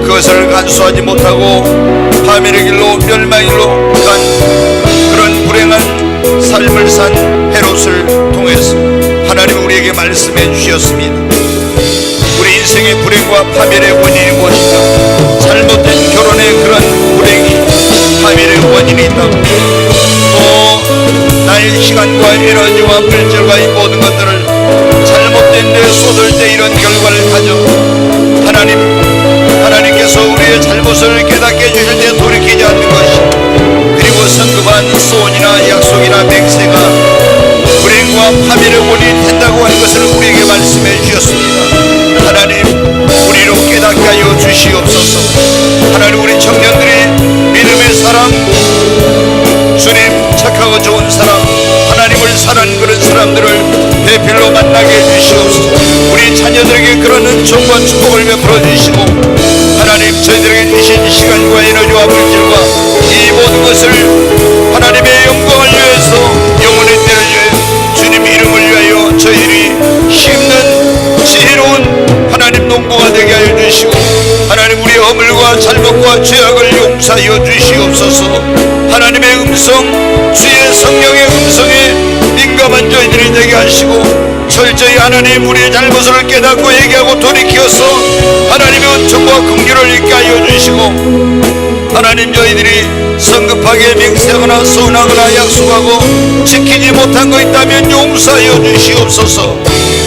그것을 간수하지 못하고 파멸의 길로, 멸망의 길로 간 그런 불행한 삶을 산 헤롯을 통해서 하나님 우리에게 말씀해 주셨습니다. 우리 인생의 불행과 파멸의 원인이 무엇인가? 잘못된 결혼의 그런 불행이 파멸의 원인이 있다고, 또 나의 시간과 에너지와 물질과 이 모든 것들을 잘못된 데 쏟을 때 이런 결과를 가져 하나님께서 우리의 잘못을 깨닫게 해주실 때 돌이키지 않는 것이, 그리고 성급한 소원이나 약속이나 맹세가 불행과 파멸의 원인이 된다고 하는 것을 우리에게 말씀해 주셨습니다. 하나님, 우리로 깨닫게 하여 주시옵소서. 하나님, 우리 청년들이 믿음의 사람, 주님 착하고 좋은 사람, 하나님을 사랑하는 그런 사람들을 대필로 만나게 해주시옵소서. 우리 자녀들에게 그런 은총과 축복을 베풀어 주시고, 하나님 저희들에게 주신 시간과 에너지와 물질과 이 모든 것을 하나님의 영광을 위해서, 영혼의 때를 위해, 주님 이름을 위하여 저희들이 힘든 지혜로운 하나님 농부가 되게 하여 주시고, 하나님 우리의 허물과 잘못과 죄악을 용서하여 주시옵소서. 하나님의 음성, 주의 성령의 음성에 민감한 저희들이 되게 하시고, 철저히 하나님 우리의 잘못을 깨닫고 얘기하고 돌이켜서 하나님의 은총과 긍휼을 있게 하여 주시고, 하나님 저희들이 성급하게 맹세하거나 서운하거나 약속하고 지키지 못한 거 있다면 용서하여 주시옵소서.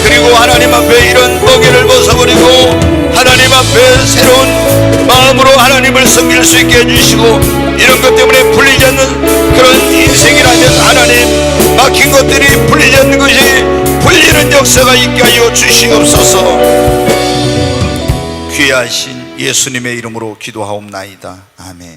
그리고 하나님 앞에 이런 멍에를 벗어버리고 하나님 앞에 새로운 마음으로 하나님을 섬길 수 있게 해주시고, 이런 것 때문에 풀리지 않는 그런 인생이라면 하나님 막힌 것들이 풀리지 않는 것이 풀리는 역사가 있게 하여 주시옵소서. 귀하신 예수님의 이름으로 기도하옵나이다. 아멘.